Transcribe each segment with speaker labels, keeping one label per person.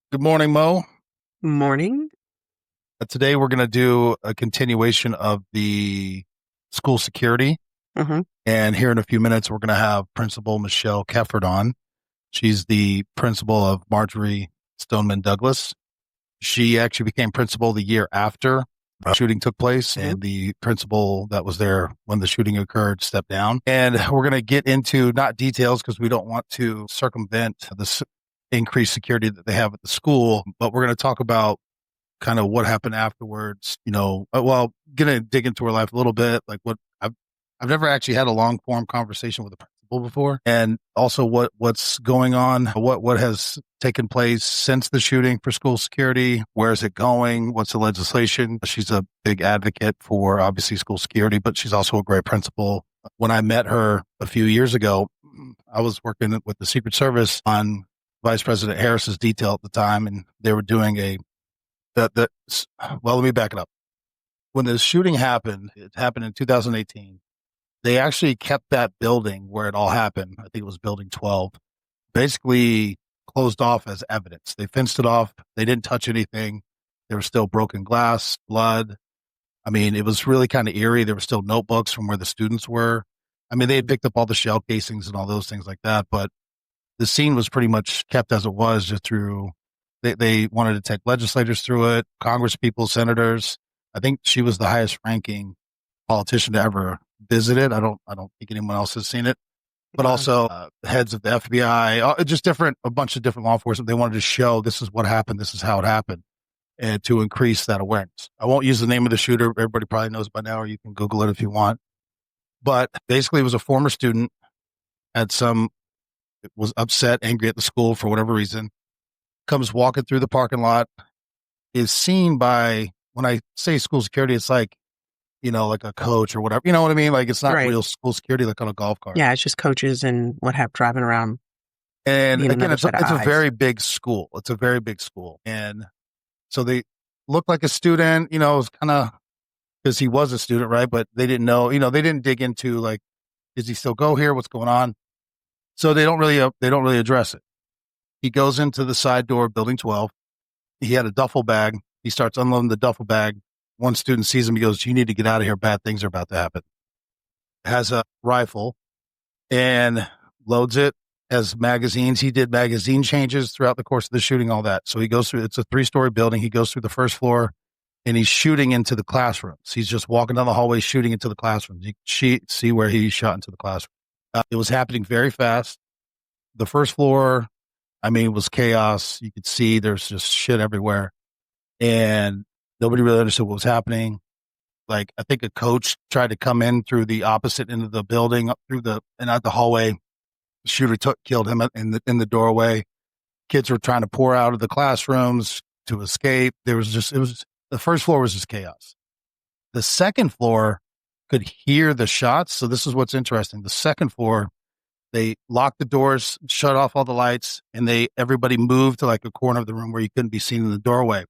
Speaker 1: Good morning, Mo.
Speaker 2: Morning.
Speaker 1: Today we're going to do a continuation of the school security.
Speaker 2: Mm-hmm.
Speaker 1: And here in a few minutes, we're going to have Principal Michelle Kefford on. She's the principal of Marjory Stoneman Douglas. She actually became principal the year after the shooting took place, and the principal that was there when the shooting occurred stepped down. And we're going to get into not details because we don't want to circumvent the increased security that they have at the school, but we're going to talk about kind of what happened afterwards. Going to dig into her life a little bit, like what I've never actually had a long form conversation with a principal before, and also what's going on, what has taken place since the shooting for school security. Where is it going? What's the legislation? She's a big advocate for obviously school security, but she's also a great principal. When I met her a few years ago, I was working with the Secret Service on Vice President Harris's detail at the time, and they were doing let me back it up. When the shooting happened, it happened in 2018. They actually kept that building where it all happened. I think it was building 12, basically closed off as evidence. They fenced it off. They didn't touch anything. There was still broken glass, blood. I mean, it was really kind of eerie. There were still notebooks from where the students were. I mean, they had picked up all the shell casings and all those things like that, but the scene was pretty much kept as it was, just through, they wanted to take legislators through it, Congress people, senators. I think she was the highest ranking politician to ever visit it. I don't think anyone else has seen it, but also heads of the FBI, just a bunch of different law enforcement. They wanted to show this is what happened. This is how it happened, and to increase that awareness. I won't use the name of the shooter. Everybody probably knows by now, or you can Google it if you want. But basically, it was a former student, was upset, angry at the school for whatever reason, comes walking through the parking lot, is seen by, when I say school security, it's like, like a coach or whatever, you know what I mean? Like, it's not real school security, like on a golf cart.
Speaker 2: Yeah, it's just coaches and driving around.
Speaker 1: And again, it's a very big school. It's a very big school. And so they looked like a student, it was kind of, because he was a student, right? But they didn't know, they didn't dig into, like, does he still go here? What's going on? So they don't really address it. He goes into the side door of building 12. He had a duffel bag. He starts unloading the duffel bag. One student sees him. He goes, "You need to get out of here. Bad things are about to happen." Has a rifle and loads it, has magazines. He did magazine changes throughout the course of the shooting, all that. So he goes through, it's a 3-story building. He goes through the first floor and he's shooting into the classrooms. He's just walking down the hallway, shooting into the classrooms. You can see where he shot into the classroom. It was happening very fast. The first floor, it was chaos. You could see there's just shit everywhere. And nobody really understood what was happening. Like, I think a coach tried to come in through the opposite end of the building, up through and out the hallway. The shooter killed him in the doorway. Kids were trying to pour out of the classrooms to escape. The first floor was just chaos. The second floor could hear the shots. So this is what's interesting. The second floor, they locked the doors, shut off all the lights, and everybody moved to like a corner of the room where you couldn't be seen in the doorway.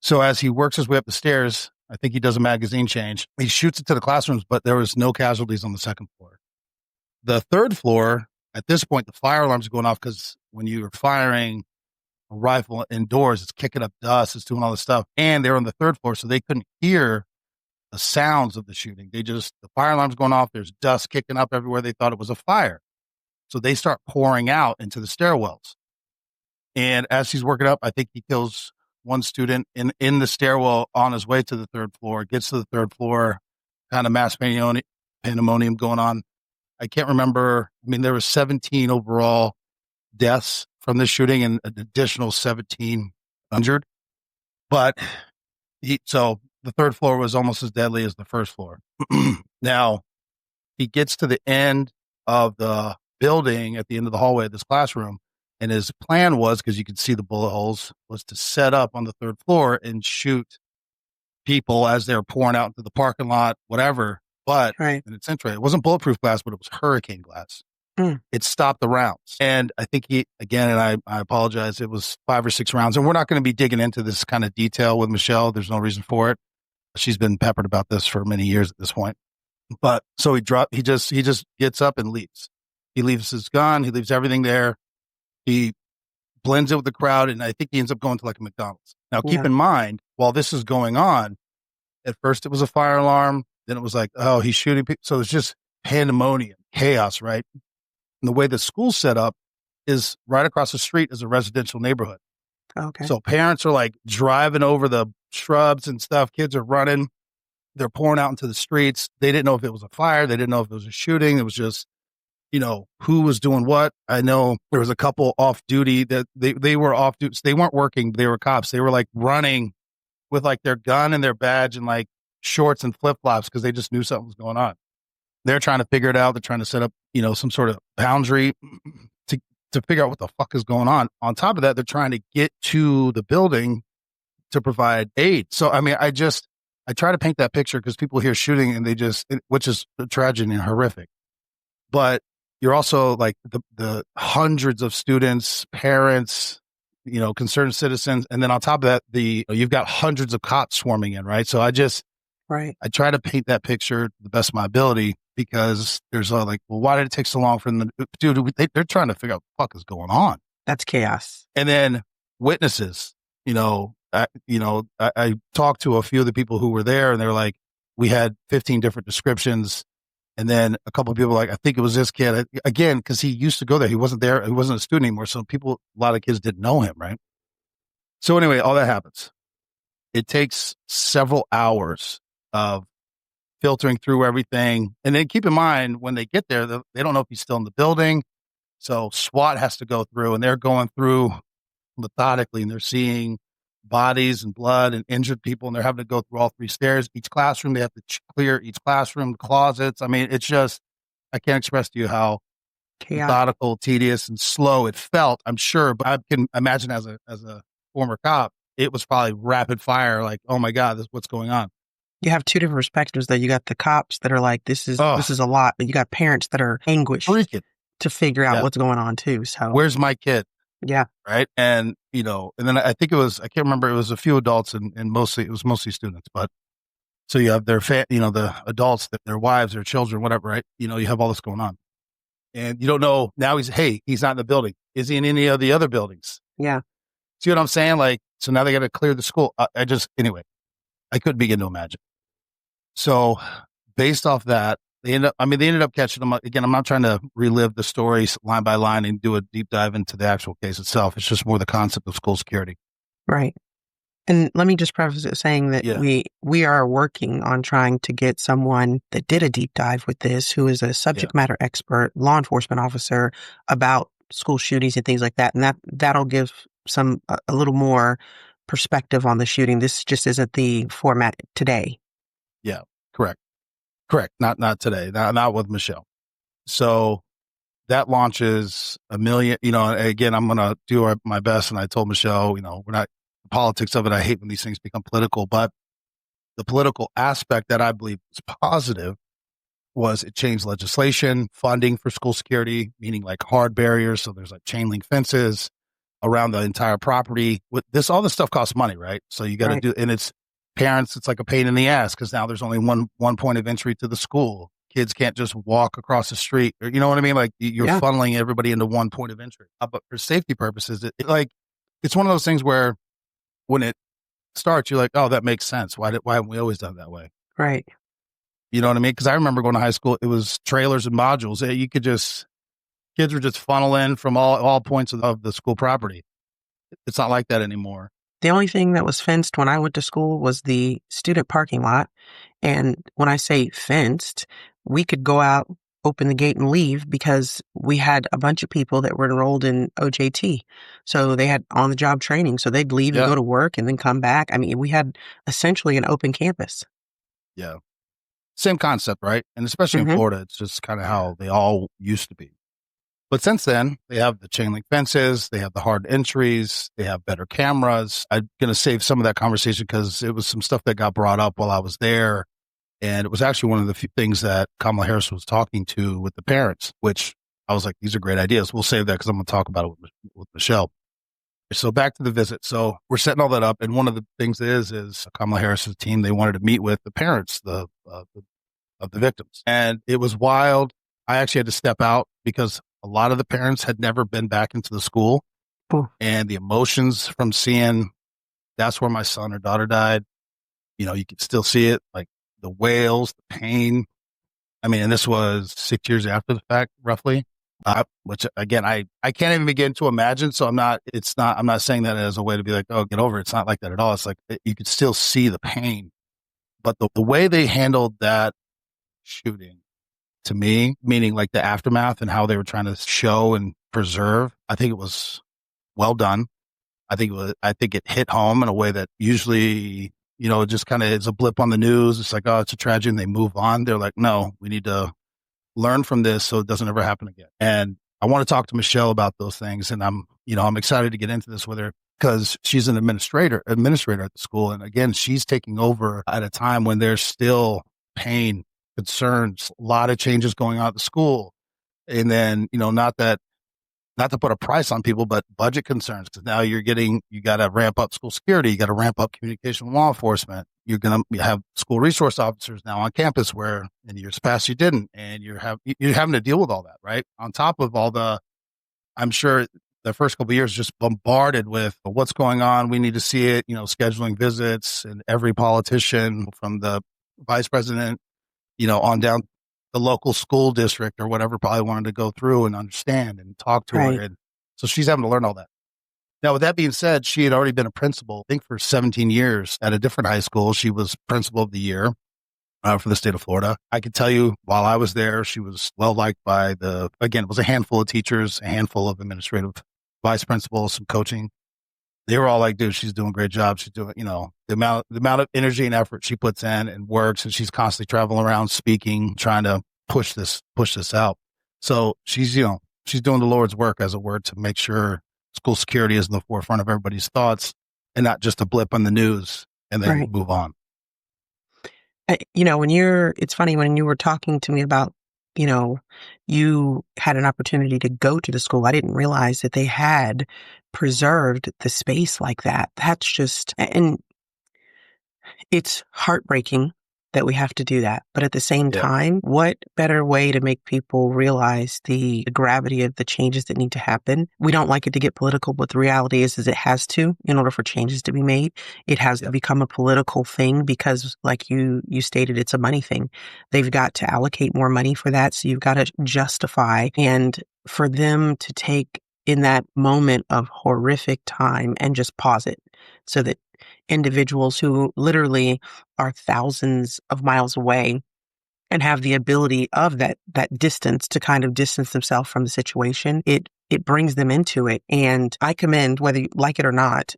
Speaker 1: So as he works his way up the stairs, I think he does a magazine change. He shoots it to the classrooms, but there was no casualties on the second floor. The third floor, at this point, the fire alarms are going off because when you're firing a rifle indoors, it's kicking up dust, it's doing all this stuff. And they're on the third floor, so they couldn't hear the sounds of the shooting. The fire alarm's going off. There's dust kicking up everywhere. They thought it was a fire. So they start pouring out into the stairwells. And as he's working up, I think he kills one student in the stairwell on his way to the third floor, gets to the third floor, kind of mass pandemonium going on. I can't remember. There was 17 overall deaths from this shooting and an additional 17 injured. But so the third floor was almost as deadly as the first floor. Now, he gets to the end of the building at the end of the hallway of this classroom. And his plan was, because you could see the bullet holes, was to set up on the third floor and shoot people as they were pouring out into the parking lot, whatever. But, and it's interesting, it wasn't bulletproof glass, but it was hurricane glass. It stopped the rounds. And I think I apologize, it was 5 or 6 rounds. And we're not going to be digging into this kind of detail with Michelle. There's no reason for it. She's been peppered about this for many years at this point. But so he just gets up and leaves. He leaves his gun. He leaves everything there. He blends it with the crowd. And I think he ends up going to like a McDonald's. Now, keep
Speaker 2: Yeah.
Speaker 1: in mind, while this is going on, at first it was a fire alarm. Then it was like, oh, he's shooting people. So it's just pandemonium, chaos, right? And the way the school's set up is right across the street is a residential neighborhood.
Speaker 2: Okay.
Speaker 1: So parents are like driving over the shrubs and stuff. Kids are running. They're pouring out into the streets. They didn't know if it was a fire. They didn't know if it was a shooting. It was just, who was doing what. I know there was a couple off duty that they were off duty. They weren't working. They were cops. They were like running with like their gun and their badge and like shorts and flip flops because they just knew something was going on. They're trying to figure it out. They're trying to set up, some sort of boundary to to figure out what the fuck is going on. On top of that, they're trying to get to the building to provide aid. So, I mean, I try to paint that picture because people hear shooting and which is a tragedy and horrific. But you're also like the hundreds of students, parents, concerned citizens. And then on top of that, you've got hundreds of cops swarming in, right? So
Speaker 2: Right.
Speaker 1: I try to paint that picture to the best of my ability because there's like, well, why did it take so long for them to, dude, they're trying to figure out what the fuck is going on.
Speaker 2: That's chaos.
Speaker 1: And then witnesses, I talked to a few of the people who were there and they were like, we had 15 different descriptions. And then a couple of people were like, I think it was this kid again, because he used to go there. He wasn't there. He wasn't a student anymore. So a lot of kids didn't know him. Right. So anyway, all that happens. It takes several hours of filtering through everything. And then keep in mind when they get there, they don't know if he's still in the building. So SWAT has to go through and they're going through methodically and they're seeing bodies and blood and injured people. And they're having to go through all three stairs. Each classroom, they have to clear each classroom, closets. I mean, it's just, I can't express to you how
Speaker 2: Chaos.
Speaker 1: methodical, tedious, and slow it felt, I'm sure. But I can imagine as a former cop, it was probably rapid fire. Like, oh my God, what's going on?
Speaker 2: You have two different perspectives though. You got the cops that are like, this is a lot, but you got parents that are anguished to figure out what's going on too. So
Speaker 1: where's my kid?
Speaker 2: Yeah.
Speaker 1: Right. And, and then I think I can't remember, it was a few adults and it was mostly students, but so you have the adults, their wives, their children, whatever, right? You have all this going on and you don't know now he's not in the building. Is he in any of the other buildings?
Speaker 2: Yeah.
Speaker 1: See what I'm saying? Like, so now they got to clear the school. Anyway, I couldn't begin to imagine. So based off that, they ended up catching them. Again, I'm not trying to relive the stories line by line and do a deep dive into the actual case itself. It's just more the concept of school security.
Speaker 2: Right. And let me just preface it saying that we are working on trying to get someone that did a deep dive with this, who is a subject matter expert, law enforcement officer about school shootings and things like that. And that'll give a little more perspective on the shooting. This just isn't the format today.
Speaker 1: Yeah, correct. Not today, not with Michelle. So that launches a million, again, I'm going to do my best. And I told Michelle, we're not the politics of it. I hate when these things become political, but the political aspect that I believe is positive was it changed legislation, funding for school security, meaning like hard barriers. So there's like chain link fences around the entire property. All this stuff costs money, right? So you got to do, and it's parents, it's like a pain in the ass because now there's only one point of entry to the school. Kids can't just walk across the street. Or, you know what I mean? Like you're funneling everybody into one point of entry. But for safety purposes, it's one of those things where when it starts, you're like, oh, that makes sense. Why haven't we always done it that way?
Speaker 2: Right.
Speaker 1: You know what I mean? Because I remember going to high school, it was trailers and modules. Kids were just funneling from all points of the school property. It's not like that anymore.
Speaker 2: The only thing that was fenced when I went to school was the student parking lot. And when I say fenced, we could go out, open the gate and leave because we had a bunch of people that were enrolled in OJT. So they had on the job training. So they'd leave and go to work and then come back. I mean, we had essentially an open campus.
Speaker 1: Yeah. Same concept, right? And especially in Florida, it's just kind of how they all used to be. But since then, they have the chain link fences, they have the hard entries, they have better cameras. I'm going to save some of that conversation because it was some stuff that got brought up while I was there. And it was actually one of the few things that Kamala Harris was talking to with the parents, which I was like, these are great ideas. We'll save that because I'm going to talk about it with Michelle. So back to the visit. So we're setting all that up. And one of the things is Kamala Harris's team, they wanted to meet with the parents, the of the victims. And it was wild. I actually had to step out because a lot of the parents had never been back into the school.
Speaker 2: Ooh.
Speaker 1: And the emotions from seeing that's where my son or daughter died, you could still see it, like the wails, the pain. I mean, and this was 6 years after the fact, roughly, which again, I can't even begin to imagine. So I'm not saying that as a way to be like, oh, get over it. It's not like that at all. It's like you could still see the pain, but the way they handled that shooting to me, meaning like the aftermath and how they were trying to show and preserve, I think it was well done. I think it hit home in a way that usually, it just kind of is a blip on the news. It's like, oh, it's a tragedy, and they move on. They're like, no, we need to learn from this so it doesn't ever happen again. And I want to talk to Michelle about those things. And I'm excited to get into this with her because she's an administrator at the school. And again, she's taking over at a time when there's still pain, concerns, a lot of changes going on at the school. And then, not to put a price on people, but budget concerns. Because now you got to ramp up school security. You got to ramp up communication with law enforcement. You're going to have school resource officers now on campus where in years past you didn't. And you're having to deal with all that, right? On top of I'm sure the first couple of years just bombarded with what's going on. We need to see it, scheduling visits, and every politician from the vice president, on down the local school district or whatever probably wanted to go through and understand and talk to her. And so she's having to learn all that. Now, with that being said, she had already been a principal, I think for 17 years at a different high school. She was principal of the year for the state of Florida. I could tell you while I was there, she was well liked by it was a handful of teachers, a handful of administrative vice principals, some coaching. They were all like, dude, she's doing a great job. She's doing, the amount of energy and effort she puts in and works, and she's constantly traveling around speaking, trying to push this out. So she's doing the Lord's work, as it were, to make sure school security is in the forefront of everybody's thoughts and not just a blip on the news and then move on.
Speaker 2: It's funny when you were talking to me about, you had an opportunity to go to the school. I didn't realize that they had preserved the space like that. That's just, and it's heartbreaking that we have to do that. But at the same time, what better way to make people realize the gravity of the changes that need to happen? We don't like it to get political, but the reality is it has to, in order for changes to be made. It has to become a political thing because, like you stated, it's a money thing. They've got to allocate more money for that. So you've got to justify, and for them to take in that moment of horrific time and just pause it so that individuals who literally are thousands of miles away and have the ability of that distance to kind of distance themselves from the situation, it brings them into it. And I commend, whether you like it or not,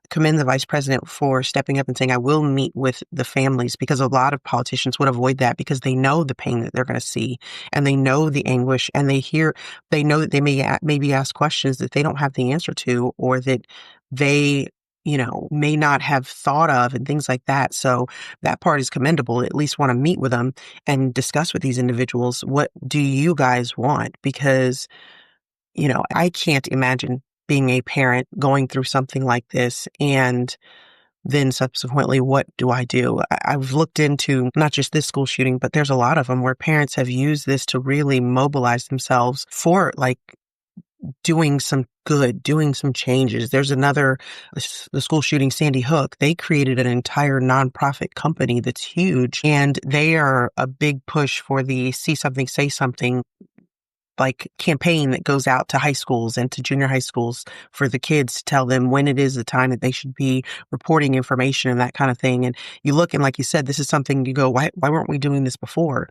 Speaker 2: commend the vice president for stepping up and saying, I will meet with the families, because a lot of politicians would avoid that because they know the pain that they're going to see, and they know the anguish, and they know that they may maybe ask questions that they don't have the answer to, or that they may not have thought of, and things like that. So that part is commendable. At least want to meet with them and discuss with these individuals, what do you guys want? Because, I can't imagine being a parent going through something like this, and then subsequently, what do I do? I've looked into not just this school shooting, but there's a lot of them where parents have used this to really mobilize themselves for doing some good, doing some changes. There's the school shooting, Sandy Hook. They created an entire nonprofit company that's huge, and they are a big push for the See Something, Say Something campaign that goes out to high schools and to junior high schools for the kids to tell them when it is the time that they should be reporting information and that kind of thing. And you look, and like you said, this is something you go, why weren't we doing this before?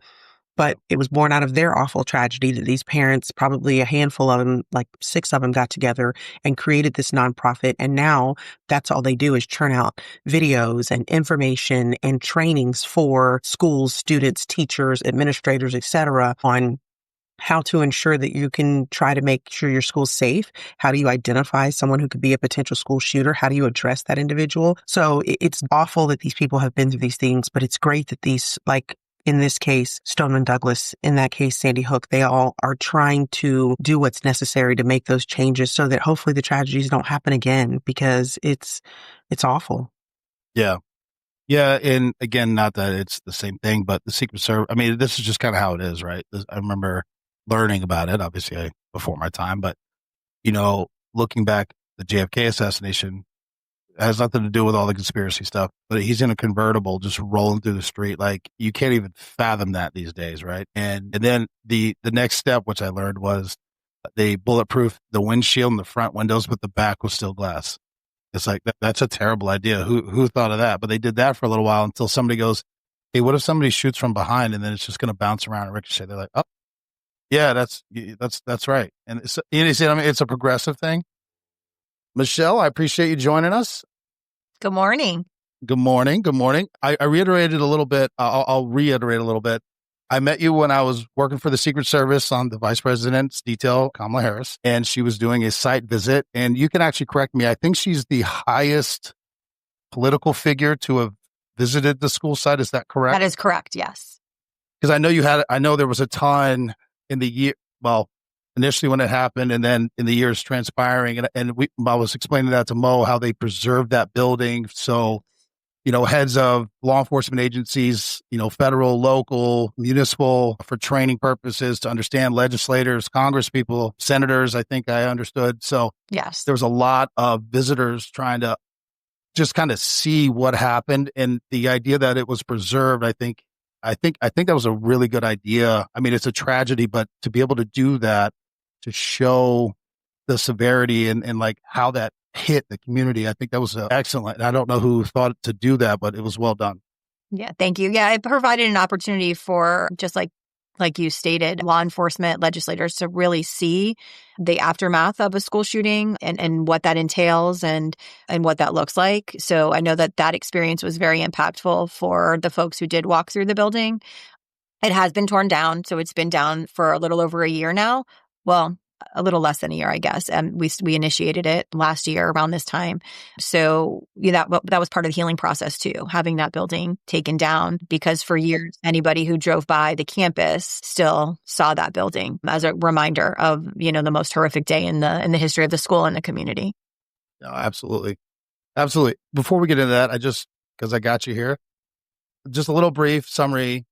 Speaker 2: But it was born out of their awful tragedy that these parents, probably a handful of them, like 6 of them, got together and created this nonprofit. And now that's all they do is churn out videos and information and trainings for schools, students, teachers, administrators, etc., on how to ensure that you can try to make sure your school's safe. How do you identify someone who could be a potential school shooter? How do you address that individual? So it's awful that these people have been through these things, but it's great that these, in this case, Stoneman Douglas, in that case, Sandy Hook, they all are trying to do what's necessary to make those changes so that hopefully the tragedies don't happen again, because it's awful.
Speaker 1: Yeah. Yeah, and again, not that it's the same thing, but the Secret Service, I mean, this is just kind of how it is, right? I remember learning about it, obviously, before my time, but, looking back, the JFK assassination has nothing to do with all the conspiracy stuff, but he's in a convertible just rolling through the street. Like, you can't even fathom that these days, right? And then the next step, which I learned, was they bulletproof the windshield and the front windows, but the back was still glass. It's like, that's a terrible idea. Who thought of that? But they did that for a little while until somebody goes, hey, what if somebody shoots from behind and then it's just going to bounce around and ricochet? They're like, oh, yeah, that's right. And it's a progressive thing. Michelle, I appreciate you joining us.
Speaker 3: Good morning.
Speaker 1: Good morning. Good morning. I reiterated a little bit. I'll reiterate a little bit. I met you when I was working for the Secret Service on the Vice President's detail, Kamala Harris, and she was doing a site visit. And you can actually correct me. I think she's the highest political figure to have visited the school site. Is that correct?
Speaker 3: That is correct. Yes.
Speaker 1: Because I know there was a ton in the year, well, initially when it happened, and then in the years transpiring. And I was explaining that to Mo, how they preserved that building. So, heads of law enforcement agencies, federal, local, municipal, for training purposes, to understand legislators, Congress people, senators, I think I understood. So
Speaker 3: yes,
Speaker 1: there was a lot of visitors trying to just kind of see what happened. And the idea that it was preserved, I think that was a really good idea. I mean, it's a tragedy, but to be able to do that, to show the severity and like how that hit the community, I think that was excellent. And I don't know who thought to do that, but it was well done.
Speaker 3: Yeah, thank you. Yeah, it provided an opportunity for, just like you stated, law enforcement, legislators to really see the aftermath of a school shooting and what that entails and what that looks like. So I know that experience was very impactful for the folks who did walk through the building. It has been torn down, so it's been down for a little over a year now. Well, a little less than a year, I guess. And we initiated it last year around this time. So that was part of the healing process too, having that building taken down, because for years, anybody who drove by the campus still saw that building as a reminder of, the most horrific day in the history of the school and the community.
Speaker 1: No, absolutely. Absolutely. Before we get into that, because I got you here, just a little brief summary.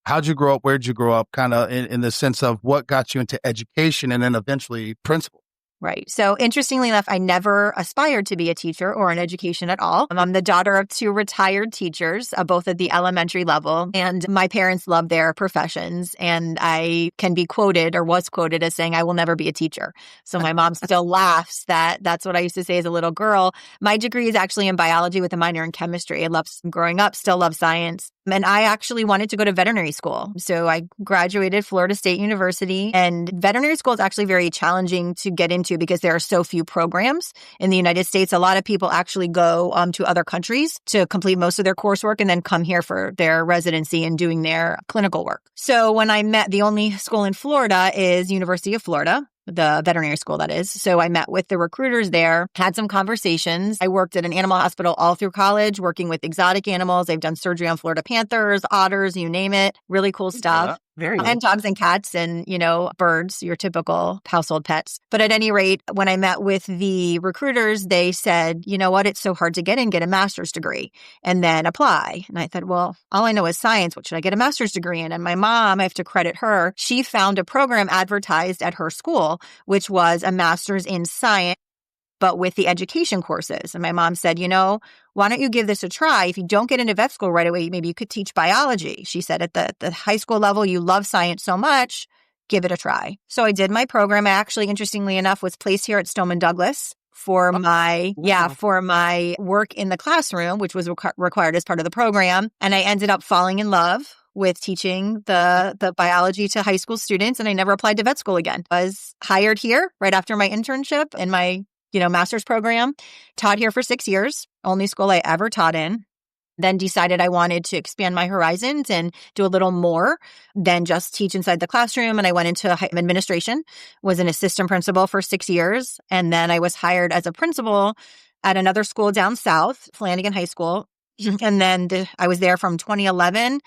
Speaker 1: How'd you grow up? Where'd you grow up? Kind of in the sense of what got you into education and then eventually principal.
Speaker 3: Right. So interestingly enough, I never aspired to be a teacher or in education at all. I'm the daughter of two retired teachers, both at the elementary level, and my parents love their professions. And I can be quoted or was quoted as saying, I will never be a teacher. So my mom still laughs that that's what I used to say as a little girl. My degree is actually in biology with a minor in chemistry. I love growing up, still love science. And I actually wanted to go to veterinary school. So I graduated Florida State University, and veterinary school is actually very challenging to get into because there are so few programs in the United States. A lot of people actually go to other countries to complete most of their coursework and then come here for their residency and doing their clinical work. So when I met, the only school in Florida is University of Florida, the veterinary school, that is. So I met with the recruiters there, had some conversations. I worked at an animal hospital all through college, working with exotic animals. I've done surgery on Florida panthers, otters, you name it. Really cool stuff.
Speaker 2: Very cool.
Speaker 3: And dogs and cats and, birds, your typical household pets. But at any rate, when I met with the recruiters, they said, you know what, it's so hard to get a master's degree and then apply. And I thought, well, all I know is science. What should I get a master's degree in? And my mom, I have to credit her, she found a program advertised at her school, which was a master's in science, but with the education courses. And my mom said, why don't you give this a try? If you don't get into vet school right away, maybe you could teach biology. She said at the high school level, you love science so much, give it a try. So I did my program. I actually, interestingly enough, was placed here at Stoneman Douglas for my work in the classroom, which was required as part of the program. And I ended up falling in love with teaching the biology to high school students. And I never applied to vet school again. I was hired here right after my internship in my master's program, taught here for 6 years, only school I ever taught in. Then decided I wanted to expand my horizons and do a little more than just teach inside the classroom. And I went into administration, was an assistant principal for 6 years. And then I was hired as a principal at another school down south, Flanagan High School. And then I was there from 2011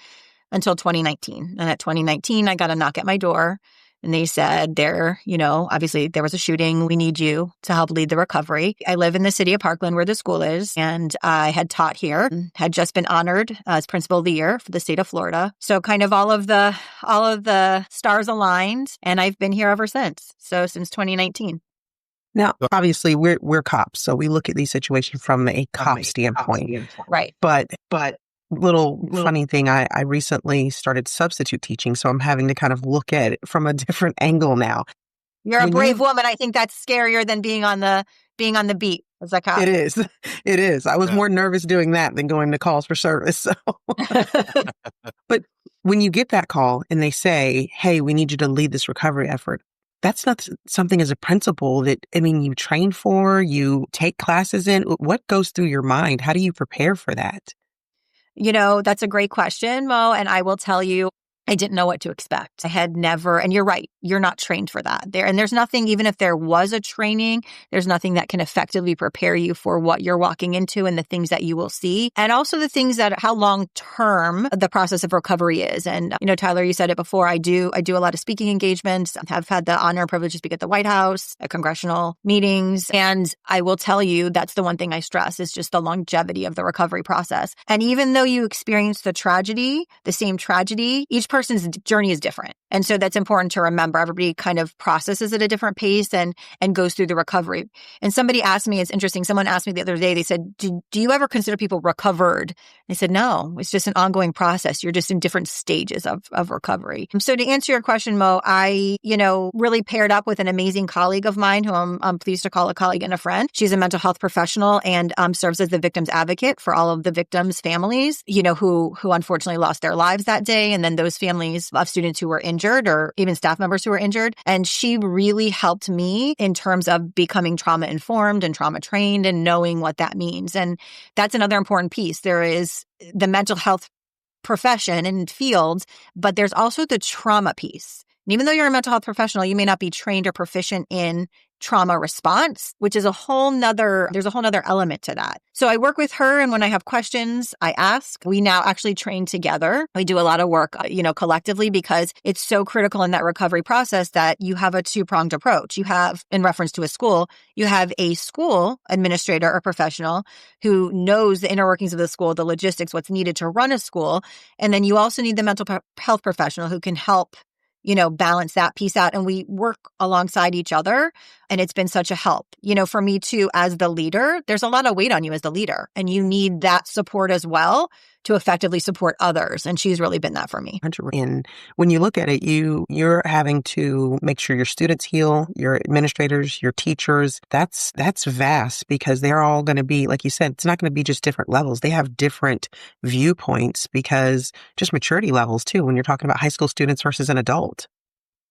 Speaker 3: until 2019. And at 2019, I got a knock at my door. And they said, obviously there was a shooting. We need you to help lead the recovery. I live in the city of Parkland where the school is, and I had taught here, had just been honored as Principal of the Year for the state of Florida. So kind of all of the stars aligned, and I've been here ever since. So since 2019.
Speaker 2: Now, obviously, we're cops, so we look at these situations from a cop standpoint.
Speaker 3: Right.
Speaker 2: But little funny thing, I recently started substitute teaching, so I'm having to kind of look at it from a different angle now.
Speaker 3: You're a brave woman. I think that's scarier than being on the beat as a cop.
Speaker 2: It is. I was more nervous doing that than going to calls for service. So. But when you get that call and they say, hey, we need you to lead this recovery effort, that's not something as a principal that, you train for, you take classes in. What goes through your mind? How do you prepare for that?
Speaker 3: That's a great question, Mo. And I will tell you, I didn't know what to expect. I had never, and you're right, you're not trained for that. There's nothing, even if there was a training, there's nothing that can effectively prepare you for what you're walking into and the things that you will see. And also the things that, how long-term the process of recovery is. And, Tyler, you said it before, I do a lot of speaking engagements. I've had the honor and privilege to speak at the White House, at congressional meetings. And I will tell you, that's the one thing I stress is just the longevity of the recovery process. And even though you experience the same tragedy, each person's journey is different. And so that's important to remember. Everybody kind of processes at a different pace and goes through the recovery. And somebody asked me, it's interesting, someone asked me the other day, they said, do you ever consider people recovered? I said, no, it's just an ongoing process. You're just in different stages of recovery. So to answer your question, Mo, I, really paired up with an amazing colleague of mine who I'm pleased to call a colleague and a friend. She's a mental health professional and serves as the victim's advocate for all of the victims' families, who unfortunately lost their lives that day. And then those families of students who were injured or even staff members who were injured. And she really helped me in terms of becoming trauma informed and trauma trained and knowing what that means. And that's another important piece. There is the mental health profession and field, but there's also the trauma piece. And even though you're a mental health professional, you may not be trained or proficient in trauma response, which is there's a whole nother element to that. So I work with her, and when I have questions, I ask. We now actually train together. We do a lot of work, collectively, because it's so critical in that recovery process that you have a two-pronged approach. You have, in reference to a school, you have a school administrator or professional who knows the inner workings of the school, the logistics, what's needed to run a school. And then you also need the mental health professional who can help balance that piece out. And we work alongside each other. And it's been such a help. For me too, as the leader, there's a lot of weight on you as the leader. And you need that support as well to effectively support others. And she's really been that for me.
Speaker 2: And when you look at it, you're having to make sure your students heal, your administrators, your teachers. That's vast because they're all going to be, like you said, it's not going to be just different levels. They have different viewpoints because just maturity levels too, when you're talking about high school students versus an adult.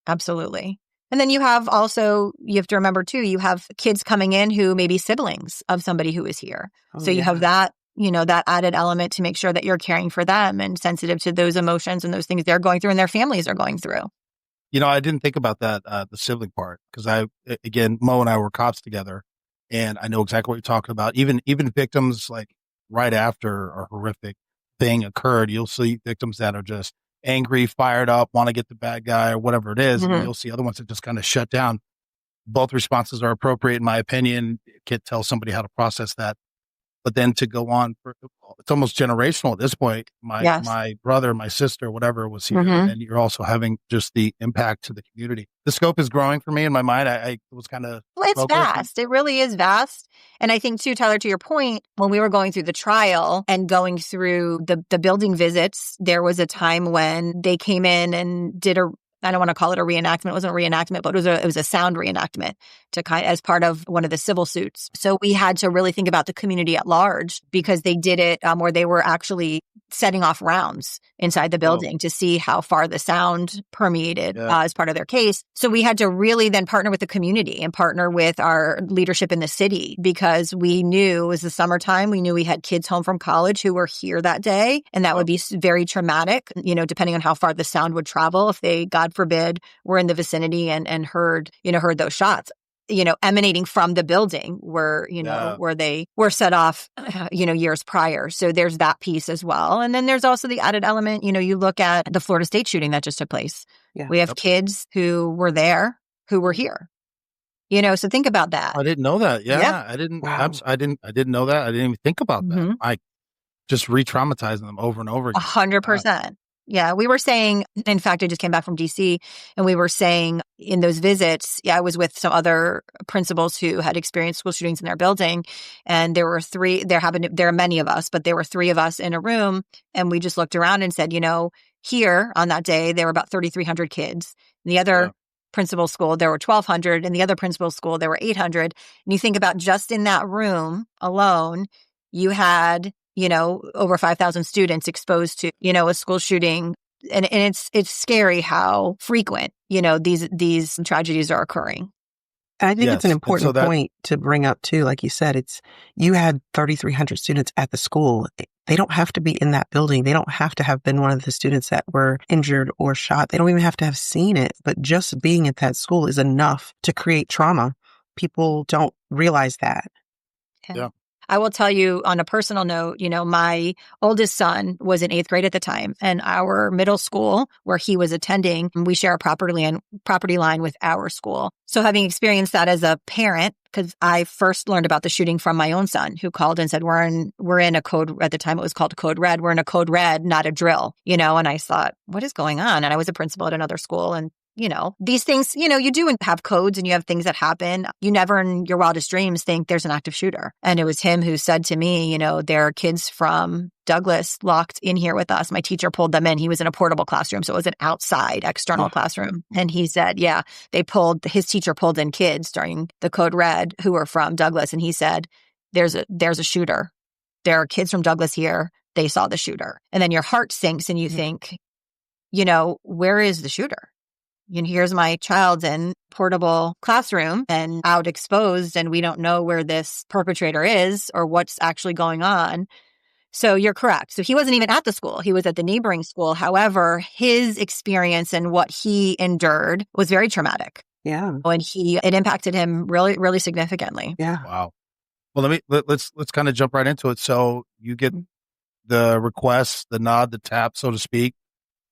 Speaker 3: Absolutely. And then you have to remember too, you have kids coming in who may be siblings of somebody who is here. You have that, that added element to make sure that you're caring for them and sensitive to those emotions and those things they're going through and their families are going through.
Speaker 1: I didn't think about that, the sibling part, because Mo and I were cops together, and I know exactly what you're talking about. Even victims, like right after a horrific thing occurred, you'll see victims that are just angry, fired up, want to get the bad guy or whatever it is. Mm-hmm. And you'll see other ones that just kind of shut down. Both responses are appropriate, in my opinion. Can't tell somebody how to process that. But then to go on, it's almost generational at this point. My brother, my sister, whatever was here. Mm-hmm. And you're also having just the impact to the community. The scope is growing for me in my mind. I was kind of...
Speaker 3: Well, it's vast. It really is vast. And I think too, Tyler, to your point, when we were going through the trial and going through the building visits, there was a time when they came in and did I don't want to call it a reenactment. It wasn't a reenactment, but it was a sound reenactment as part of one of the civil suits. So we had to really think about the community at large because they did it where they were actually setting off rounds inside the building to see how far the sound permeated as part of their case. So we had to really then partner with the community and partner with our leadership in the city because we knew it was the summertime. We knew we had kids home from college who were here that day. And that would be very traumatic, depending on how far the sound would travel if they, God forbid, were in the vicinity and heard those shots. emanating from the building where they were set off, years prior. So there's that piece as well. And then there's also the added element, you look at the Florida State shooting that just took place. Yeah. We have kids who were there, who were here. So think about that.
Speaker 1: I didn't know that. Yeah. I didn't. Wow. I didn't know that. I didn't even think about that. I just re-traumatizing them over and over again.
Speaker 3: 100%. Yeah, we were saying, in fact, I just came back from DC, and we were saying in those visits, I was with some other principals who had experienced school shootings in their building, and there are many of us, but there were 3 of us in a room, and we just looked around and said, here on that day, there were about 3,300 kids. In the other principal school, there were 1,200. In the other principal school, there were 800. And you think about just in that room alone, you had over 5,000 students exposed to, a school shooting. And it's scary how frequent, these tragedies are occurring.
Speaker 2: I think it's an important point to bring up too. Like you said, you had 3,300 students at the school. They don't have to be in that building. They don't have to have been one of the students that were injured or shot. They don't even have to have seen it. But just being at that school is enough to create trauma. People don't realize that.
Speaker 1: Yeah.
Speaker 3: I will tell you on a personal note, my oldest son was in 8th grade at the time, and our middle school where he was attending, we share a property line with our school. So having experienced that as a parent, because I first learned about the shooting from my own son, who called and said, we're in a code, at the time it was called Code Red. We're in a Code Red, not a drill, and I thought, what is going on? And I was a principal at another school, and these things, you do have codes and you have things that happen. You never in your wildest dreams think there's an active shooter. And it was him who said to me, there are kids from Douglas locked in here with us. My teacher pulled them in. He was in a portable classroom. So it was an outside external classroom. And he said, his teacher pulled in kids during the Code Red who were from Douglas. And he said, there's a shooter. There are kids from Douglas here. They saw the shooter. And then your heart sinks and you think, where is the shooter? Here's my child in portable classroom and out exposed, and we don't know where this perpetrator is or what's actually going on. So you're correct. So he wasn't even at the school. He was at the neighboring school. However, his experience and what he endured was very traumatic.
Speaker 2: Yeah.
Speaker 3: And it impacted him really, really significantly.
Speaker 2: Yeah.
Speaker 1: Wow. Well, let's kind of jump right into it. So you get the request, the nod, the tap, so to speak.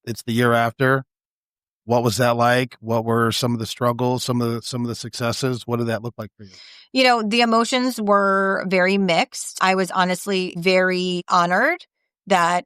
Speaker 1: It's the year after. What was that like? What were some of the struggles, some of the successes? What did that look like for you?
Speaker 3: The emotions were very mixed. I was honestly very honored that,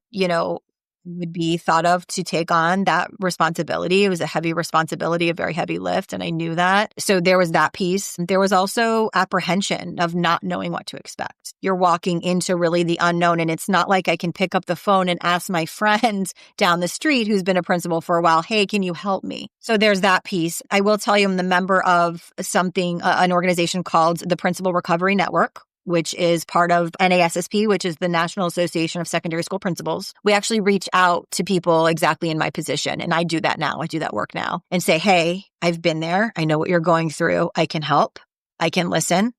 Speaker 3: would be thought of to take on that responsibility. It was a heavy responsibility, a very heavy lift, and I knew that. So there was that piece. There was also apprehension of not knowing what to expect. You're walking into really the unknown, and it's not like I can pick up the phone and ask my friend down the street who's been a principal for a while, hey, can you help me? So there's that piece. I will tell you I'm the member of an organization called the Principal Recovery Network, which is part of NASSP, which is the National Association of Secondary School Principals. We actually reach out to people exactly in my position. And I do that now. I do that work now and say, hey, I've been there. I know what you're going through. I can help. I can listen.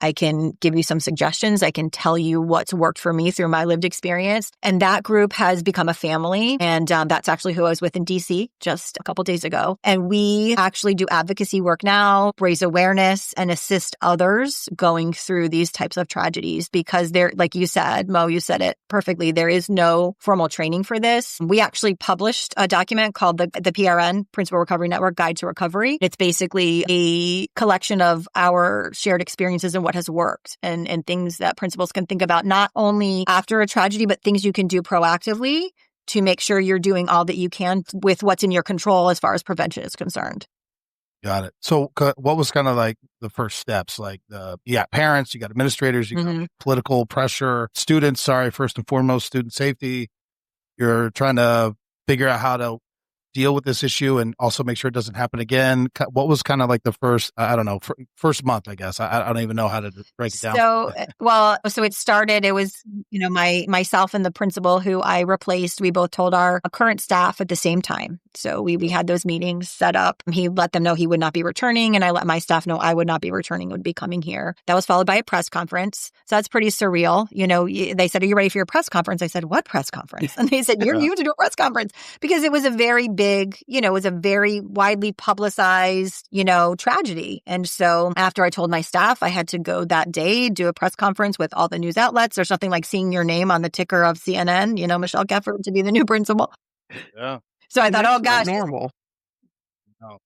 Speaker 3: I can give you some suggestions. I can tell you what's worked for me through my lived experience. And that group has become a family. And that's actually who I was with in DC just a couple days ago. And we actually do advocacy work now, raise awareness, and assist others going through these types of tragedies. Because like you said, Mo, you said it perfectly, there is no formal training for this. We actually published a document called the PRN, Principal Recovery Network Guide to Recovery. It's basically a collection of our shared experiences and what has worked and things that principals can think about, not only after a tragedy, but things you can do proactively to make sure you're doing all that you can with what's in your control as far as prevention is concerned.
Speaker 1: Got it. So what was kind of like the first steps? Like you got parents, you got administrators, you got political pressure, students, first and foremost, student safety. You're trying to figure out how to deal with this issue and also make sure it doesn't happen again. What was kind of like the first, first month, I guess. I don't even know how to break it down.
Speaker 3: So it started, it was, myself and the principal who I replaced, we both told our current staff at the same time. So we had those meetings set up. He let them know he would not be returning, and I let my staff know I would not be returning, would be coming here. That was followed by a press conference. So that's pretty surreal. They said, are you ready for your press conference? I said, what press conference? And they said, you to do a press conference, because it was a very big big, it was a very widely publicized, tragedy. And so after I told my staff I had to go that day, do a press conference with all the news outlets. There's nothing like seeing your name on the ticker of CNN, Michelle Kefford to be the new principal.
Speaker 1: Yeah.
Speaker 3: So I thought, oh gosh,
Speaker 2: normal.
Speaker 1: No.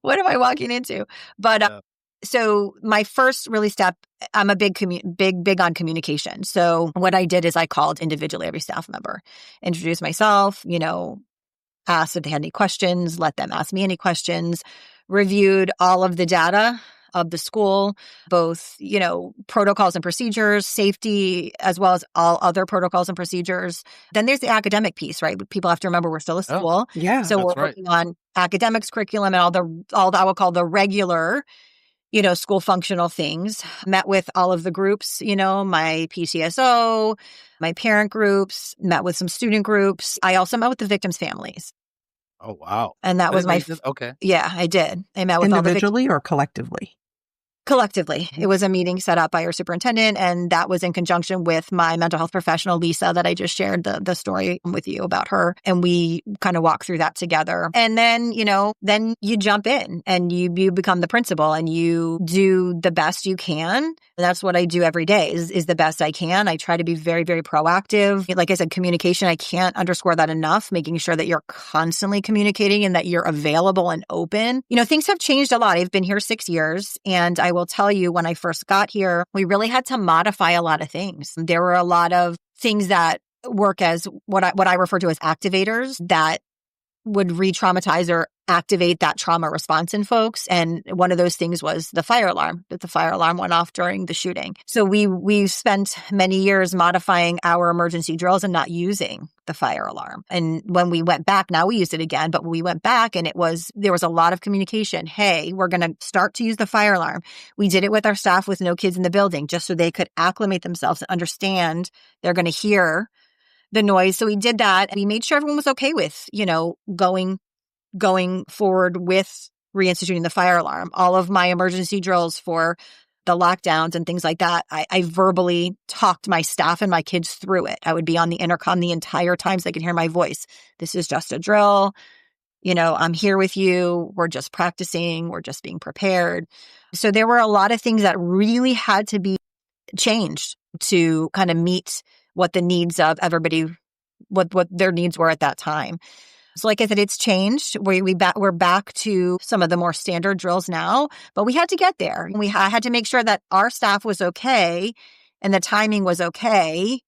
Speaker 3: What am I walking into? But so my first really step, I'm a big on communication. So what I did is I called individually every staff member, introduced myself, asked if they had any questions, let them ask me any questions, reviewed all of the data of the school, both, protocols and procedures, safety, as well as all other protocols and procedures. Then there's the academic piece, right? People have to remember we're still a school.
Speaker 2: Yeah.
Speaker 3: So we're working on academics, curriculum, and all that I would call the regular, school functional things. Met with all of the groups, my PTSO, my parent groups, met with some student groups. I also met with the victims' families.
Speaker 1: Oh, wow.
Speaker 3: And that was
Speaker 1: okay.
Speaker 3: Yeah, I did. I met with
Speaker 2: individually or collectively?
Speaker 3: Collectively. It was a meeting set up by our superintendent, and that was in conjunction with my mental health professional, Lisa, that I just shared the story with you about her. And we kind of walked through that together. And then, then you jump in and you become the principal and you do the best you can. And that's what I do every day is the best I can. I try to be very, very proactive. Like I said, communication, I can't underscore that enough, making sure that you're constantly communicating and that you're available and open. Things have changed a lot. I've been here 6 years, and I will tell you, when I first got here, we really had to modify a lot of things. There were a lot of things that work as what I refer to as activators that would re-traumatize or activate that trauma response in folks. And one of those things was the fire alarm, that the fire alarm went off during the shooting. So we spent many years modifying our emergency drills and not using the fire alarm. And when we went back, now we used it again, but when we went back and there was a lot of communication. Hey, we're going to start to use the fire alarm. We did it with our staff with no kids in the building, just so they could acclimate themselves and understand they're going to hear the noise. So we did that, and we made sure everyone was okay with, going forward with reinstituting the fire alarm. All of my emergency drills for the lockdowns and things like that, I verbally talked my staff and my kids through it. I would be on the intercom the entire time so they could hear my voice. This is just a drill. I'm here with you. We're just practicing. We're just being prepared. So there were a lot of things that really had to be changed to kind of meet what the needs of everybody, what their needs were at that time. So like I said, it's changed. We're back to some of the more standard drills now, but we had to get there. I had to make sure that our staff was okay and the timing was okay,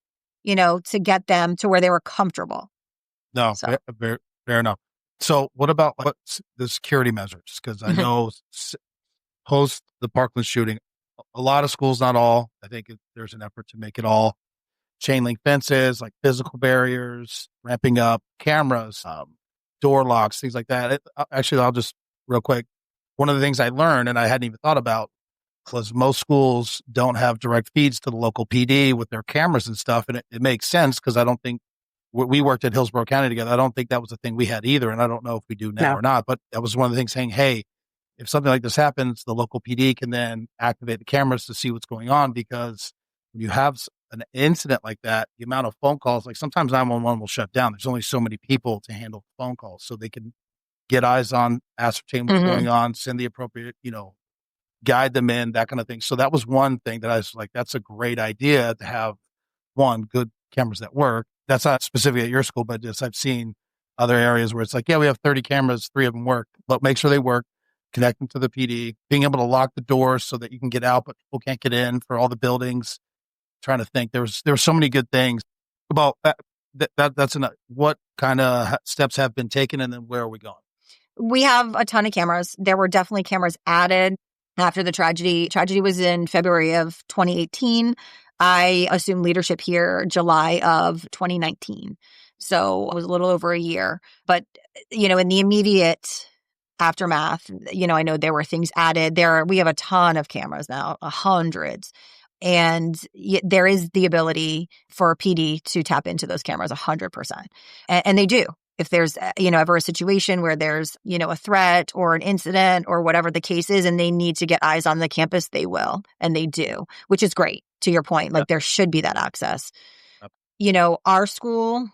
Speaker 3: to get them to where they were comfortable.
Speaker 1: No, so. Fair enough. So what about the security measures? Because I know post the Parkland shooting, a lot of schools, not all, I think there's an effort to make it all chain link fences, like physical barriers, ramping up cameras, door locks, things like that. Actually, I'll just real quick. One of the things I learned and I hadn't even thought about was most schools don't have direct feeds to the local PD with their cameras and stuff. And it makes sense because I don't think we worked at Hillsborough County together. I don't think that was a thing we had either. And I don't know if we do now or not, but that was one of the things saying, hey, if something like this happens, the local PD can then activate the cameras to see what's going on, because when you have an incident like that, the amount of phone calls, like sometimes 911 will shut down. There's only so many people to handle phone calls, so they can get eyes on, ascertain what's going on, send the appropriate, guide them in, that kind of thing. So that was one thing that I was like, that's a great idea to have good cameras that work. That's not specific at your school, but just I've seen other areas where it's like, yeah, we have 30 cameras, 3 of them work, but make sure they work. Connect them to the PD, being able to lock the doors so that you can get out, but people can't get in for all the buildings. Trying to think, there were so many good things about that. That's enough. What kind of steps have been taken, and then where are we going?
Speaker 3: We have a ton of cameras. There were definitely cameras added after the tragedy. Tragedy was in February of 2018. I assumed leadership here July of 2019. So it was a little over a year. But, in the immediate aftermath, I know there were things added. We have a ton of cameras now, hundreds. And there is the ability for PD to tap into those cameras 100%. And they do. If there's, ever a situation where there's, a threat or an incident or whatever the case is, and they need to get eyes on the campus, they will. And they do, which is great. To your point, like there should be that access. Our school,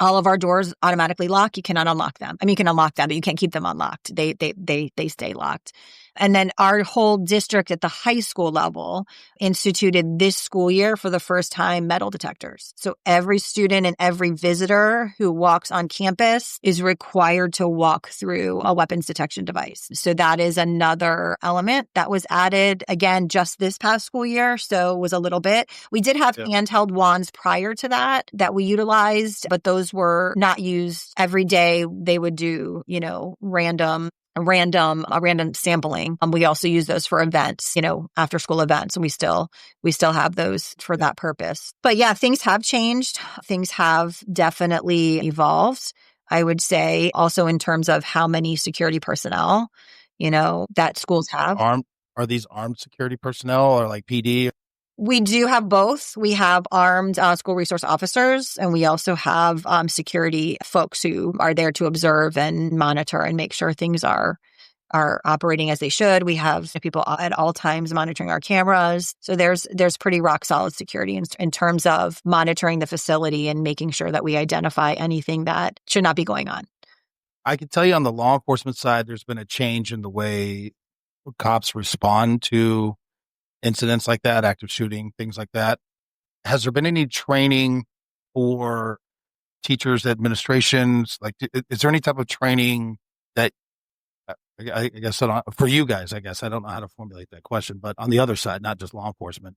Speaker 3: All of our doors automatically lock. You cannot unlock them. I mean, you can unlock them, but you can't keep them unlocked. They stay locked. And then our whole district at the high school level instituted this school year for the first time metal detectors. So every student and every visitor who walks on campus is required to walk through a weapons detection device. So that is another element that was added, again, just this past school year. So it was a little bit. We did have handheld wands prior to that we utilized, but those were not used every day. They would do, random sampling. We also use those for events, after school events, and we still have those for that purpose. But yeah, things have changed. Things have definitely evolved. I would say also in terms of how many security personnel, that schools have.
Speaker 1: Are these armed security personnel or like PD?
Speaker 3: We do have both. We have armed school resource officers, and we also have security folks who are there to observe and monitor and make sure things are operating as they should. We have people at all times monitoring our cameras. So there's pretty rock solid security in terms of monitoring the facility and making sure that we identify anything that should not be going on.
Speaker 1: I can tell you on the law enforcement side, there's been a change in the way cops respond to incidents like that, active shooting, things like that. Has there been any training for teachers, administrations? Like, is there any type of training that, I guess, for you guys, I guess, I don't know how to formulate that question, but on the other side, not just law enforcement?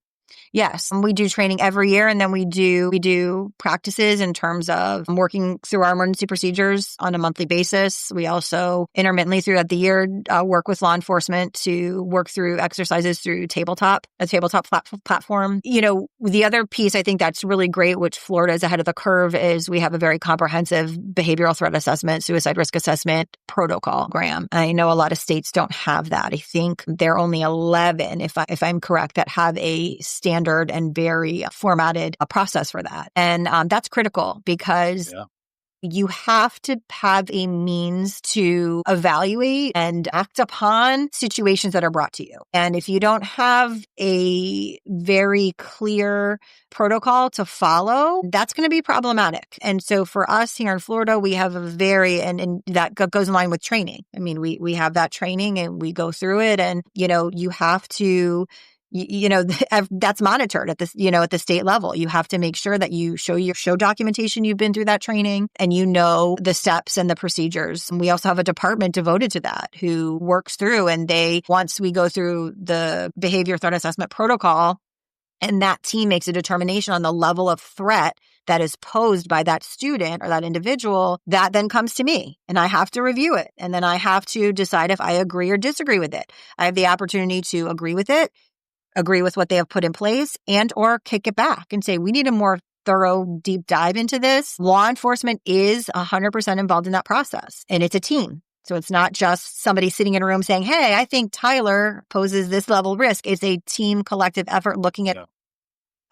Speaker 3: Yes, we do training every year, and then we do practices in terms of working through our emergency procedures on a monthly basis. We also intermittently throughout the year work with law enforcement to work through exercises through a tabletop platform. The other piece I think that's really great, which Florida is ahead of the curve, is we have a very comprehensive behavioral threat assessment, suicide risk assessment program. I know a lot of states don't have that. I think there are only 11, if I'm correct, that have a standard and very formatted process for that. And that's critical because you have to have a means to evaluate and act upon situations that are brought to you. And if you don't have a very clear protocol to follow, that's going to be problematic. And so for us here in Florida, we have a very, and that goes in line with training. I mean, we have that training and we go through it, and, you have to, that's monitored at the state level. You have to make sure that you show documentation you've been through that training, and the steps and the procedures. And we also have a department devoted to that who works through, and once we go through the behavior threat assessment protocol, and that team makes a determination on the level of threat that is posed by that student or that individual, that then comes to me, and I have to review it. And then I have to decide if I agree or disagree with it. I have the opportunity to agree with it, agree with what they have put in place, and or kick it back and say, we need a more thorough deep dive into this. Law enforcement is 100% involved in that process, and it's a team. So it's not just somebody sitting in a room saying, hey, I think Tyler poses this level of risk. It's a team collective effort looking at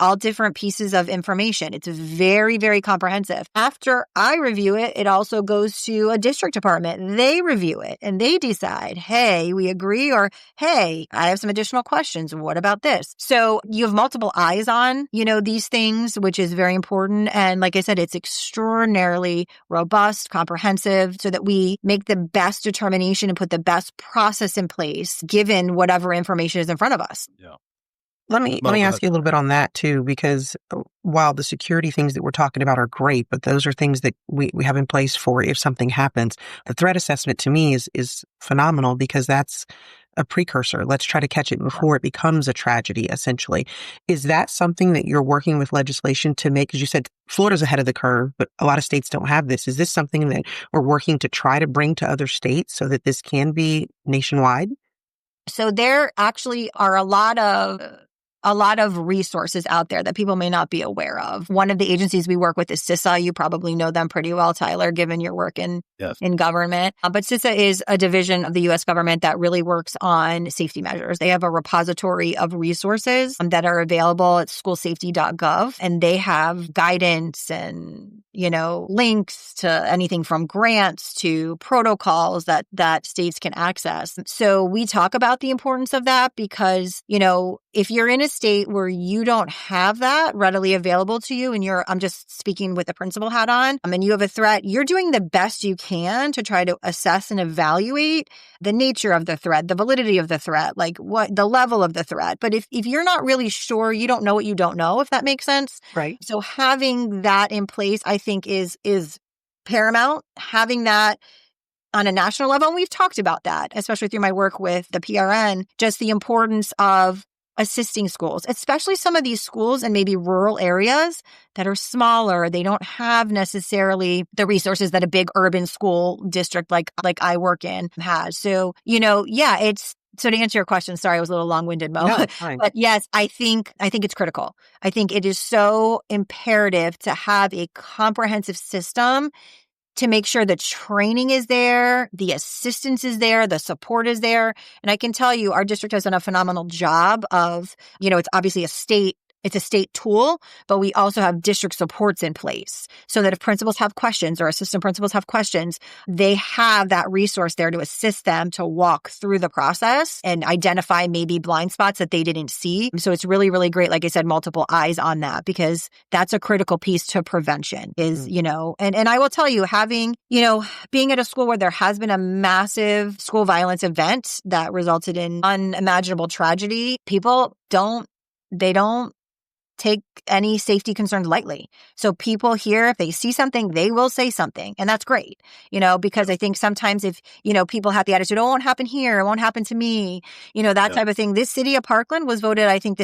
Speaker 3: all different pieces of information. It's very, very comprehensive. After I review it, it also goes to a district department. They review it and they decide, hey, we agree, or hey, I have some additional questions. What about this? So you have multiple eyes on, these things, which is very important. And like I said, it's extraordinarily robust, comprehensive, so that we make the best determination and put the best process in place, given whatever information is in front of us.
Speaker 1: Yeah.
Speaker 2: Let me ask you a little bit on that too, because while the security things that we're talking about are great, but those are things that we have in place for if something happens. The threat assessment to me is phenomenal, because that's a precursor. Let's try to catch it before it becomes a tragedy, essentially. Is that something that you're working with legislation to make? Because you said Florida's ahead of the curve, but a lot of states don't have this. Is this something that we're working to try to bring to other states so that this can be nationwide?
Speaker 3: So there actually are a lot of resources out there that people may not be aware of. One of the agencies we work with is CISA. You probably know them pretty well, Tyler, given your work in government. But CISA is a division of the U.S. government that really works on safety measures. They have a repository of resources that are available at schoolsafety.gov, and they have guidance and links to anything from grants to protocols that states can access. So we talk about the importance of that because, if you're in a state where you don't have that readily available to you and I'm just speaking with the principal hat on, and you have a threat, you're doing the best you can to try to assess and evaluate the nature of the threat, the validity of the threat, like what the level of the threat. But if you're not really sure, you don't know what you don't know, if that makes sense.
Speaker 2: Right.
Speaker 3: So having that in place, I think is paramount. Having that on a national level, and we've talked about that, especially through my work with the PRN, just the importance of assisting schools, especially some of these schools in maybe rural areas that are smaller. They don't have necessarily the resources that a big urban school district like I work in has. So, so to answer your question, sorry, I was a little long-winded, Mo.
Speaker 2: No, fine.
Speaker 3: But yes, I think it's critical. I think it is so imperative to have a comprehensive system to make sure the training is there, the assistance is there, the support is there. And I can tell you, our district has done a phenomenal job of, it's obviously it's a state tool, but we also have district supports in place so that if principals have questions or assistant principals have questions, they have that resource there to assist them to walk through the process and identify maybe blind spots that they didn't see. So it's really, really great. Like I said, multiple eyes on that because that's a critical piece to prevention is, and I will tell you, having, being at a school where there has been a massive school violence event that resulted in unimaginable tragedy, people don't take any safety concerns lightly. So people here, if they see something, they will say something. And that's great, because I think sometimes if, people have the attitude, oh, it won't happen here, it won't happen to me, that type of thing. This city of Parkland was voted, I think,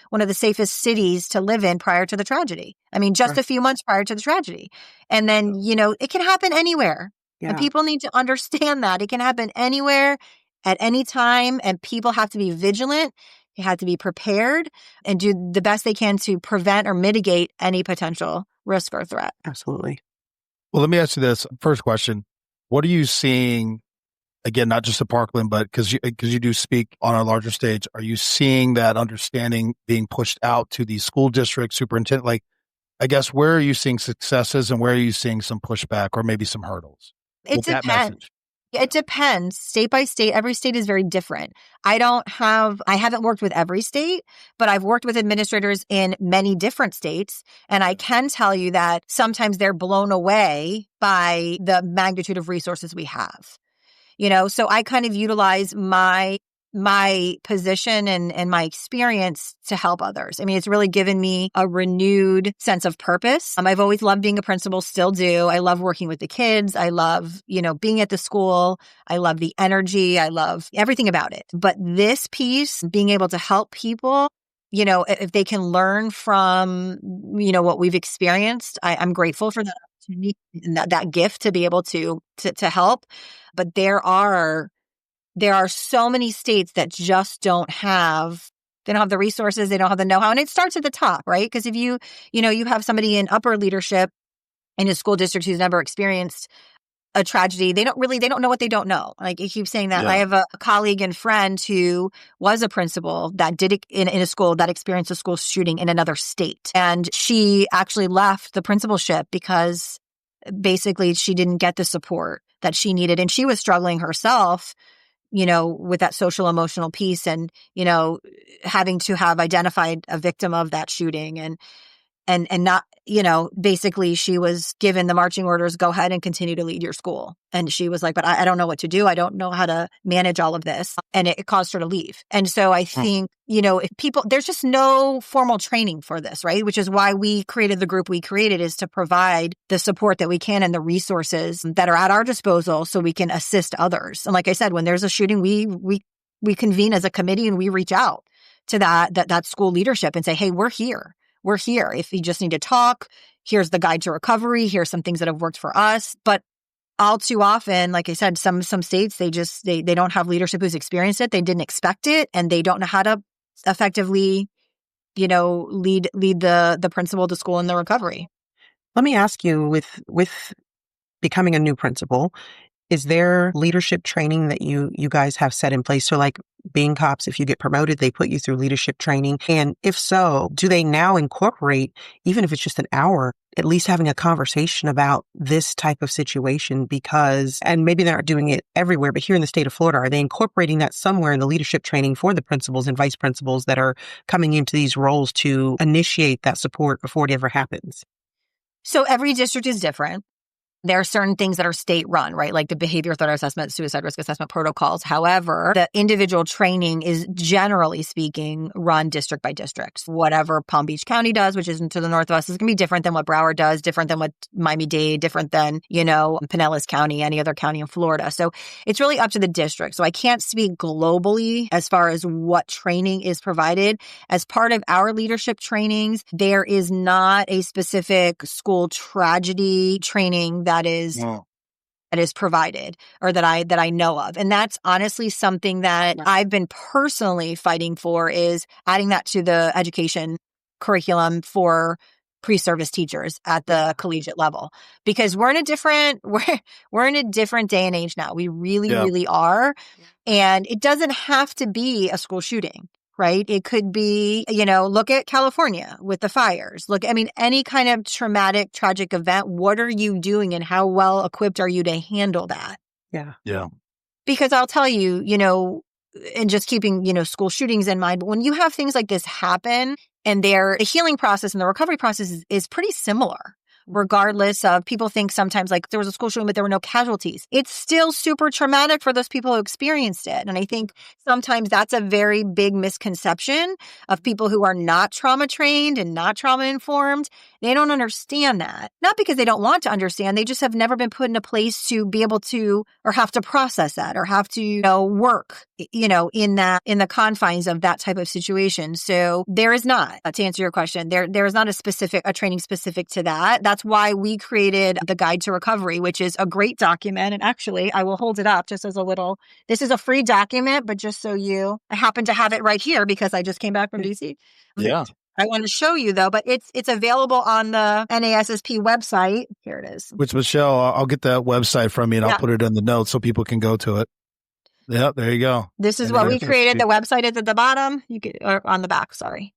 Speaker 3: one of the safest cities to live in prior to the tragedy. I mean, just a few months prior to the tragedy. And then, it can happen anywhere. Yeah. And people need to understand that. It can happen anywhere at any time. And people have to be vigilant. They have to be prepared and do the best they can to prevent or mitigate any potential risk or threat.
Speaker 2: Absolutely.
Speaker 1: Well, let me ask you this first question. What are you seeing, again, not just at Parkland, but because you do speak on a larger stage, are you seeing that understanding being pushed out to the school district superintendent? Like, I guess, where are you seeing successes and where are you seeing some pushback or maybe some hurdles?
Speaker 3: It depends. It depends state by state. Every state is very different. I haven't worked with every state, but I've worked with administrators in many different states. And I can tell you that sometimes they're blown away by the magnitude of resources we have. So I kind of utilize my position and my experience to help others. I mean, it's really given me a renewed sense of purpose. I've always loved being a principal, still do. I love working with the kids. I love, being at the school. I love the energy. I love everything about it. But this piece, being able to help people, if they can learn from, what we've experienced, I'm grateful for that opportunity and that gift to be able to help. But there are so many states that just don't have the resources, they don't have the know-how. And it starts at the top, right? Because if you have somebody in upper leadership in a school district who's never experienced a tragedy, they don't know what they don't know. Like you keep saying that. Yeah. I have a colleague and friend who was a principal that did it in a school that experienced a school shooting in another state. And she actually left the principalship because basically she didn't get the support that she needed. And she was struggling herself, with that social emotional piece and, having to have identified a victim of that shooting and not, basically she was given the marching orders, go ahead and continue to lead your school. And she was like, but I don't know what to do. I don't know how to manage all of this. And it caused her to leave. And so I think, if people, there's just no formal training for this, right? Which is why we created the group we created, is to provide the support that we can and the resources that are at our disposal so we can assist others. And like I said, when there's a shooting, we convene as a committee and we reach out to that school leadership and say, hey, we're here. We're here. If you just need to talk, here's the guide to recovery. Here's some things that have worked for us. But all too often, like I said, some states, they don't have leadership who's experienced it. They didn't expect it, and they don't know how to effectively, lead the principal to school in the recovery.
Speaker 2: Let me ask you, with becoming a new principal, is there leadership training that you guys have set in place? So like being cops, if you get promoted, they put you through leadership training. And if so, do they now incorporate, even if it's just an hour, at least having a conversation about this type of situation? Because, and maybe they're not doing it everywhere, but here in the state of Florida, are they incorporating that somewhere in the leadership training for the principals and vice principals that are coming into these roles to initiate that support before it ever happens?
Speaker 3: So every district is different. There are certain things that are state run, right? Like the behavior threat assessment, suicide risk assessment protocols. However, the individual training is generally speaking run district by district. Whatever Palm Beach County does, which isn't to the north of us, is going to be different than what Broward does, different than what Miami-Dade, different than, Pinellas County, any other county in Florida. So it's really up to the district. So I can't speak globally as far as what training is provided. As part of our leadership trainings, there is not a specific school tragedy training that is provided or that I know of. And that's honestly something that I've been personally fighting for, is adding that to the education curriculum for pre-service teachers at the collegiate level, because we're in a different day and age now. We really are. And it doesn't have to be a school shooting. Right? It could be, look at California with the fires. Any kind of traumatic, tragic event. What are you doing and how well equipped are you to handle that?
Speaker 2: Yeah.
Speaker 1: Yeah.
Speaker 3: Because I'll tell you, and just keeping, school shootings in mind, but when you have things like this happen and the healing process and the recovery process is pretty similar. Regardless of, people think sometimes like there was a school shooting, but there were no casualties. It's still super traumatic for those people who experienced it. And I think sometimes that's a very big misconception of people who are not trauma trained and not trauma informed. They don't understand that. Not because they don't want to understand. They just have never been put in a place to be able to, or have to process that, or have to, work, in the confines of that type of situation. So there is not, to answer your question, there is not a training specific to that. That's why we created the Guide to Recovery, which is a great document. And actually, I will hold it up just as this is a free document, but just so I happen to have it right here because I just came back from DC.
Speaker 1: Yeah.
Speaker 3: I want to show you though, but it's available on the NASSP website. Here it is.
Speaker 1: Which, Michelle, I'll get that website from you and I'll put it in the notes so people can go to it. Yeah, there you go.
Speaker 3: This is what we created. The website is at the bottom. Or on the back, sorry.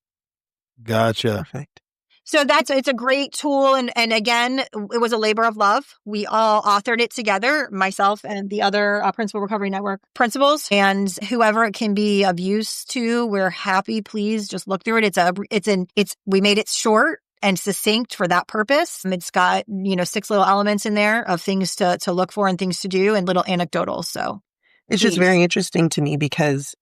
Speaker 1: Gotcha.
Speaker 2: Perfect.
Speaker 3: So it's a great tool. And again, it was a labor of love. We all authored it together, myself and the other Principal Recovery Network principals, and whoever it can be of use to. We're happy. Please just look through it. We made it short and succinct for that purpose. It's got, 6 little elements in there of things to look for and things to do and little anecdotals. So
Speaker 2: it's just very interesting to me because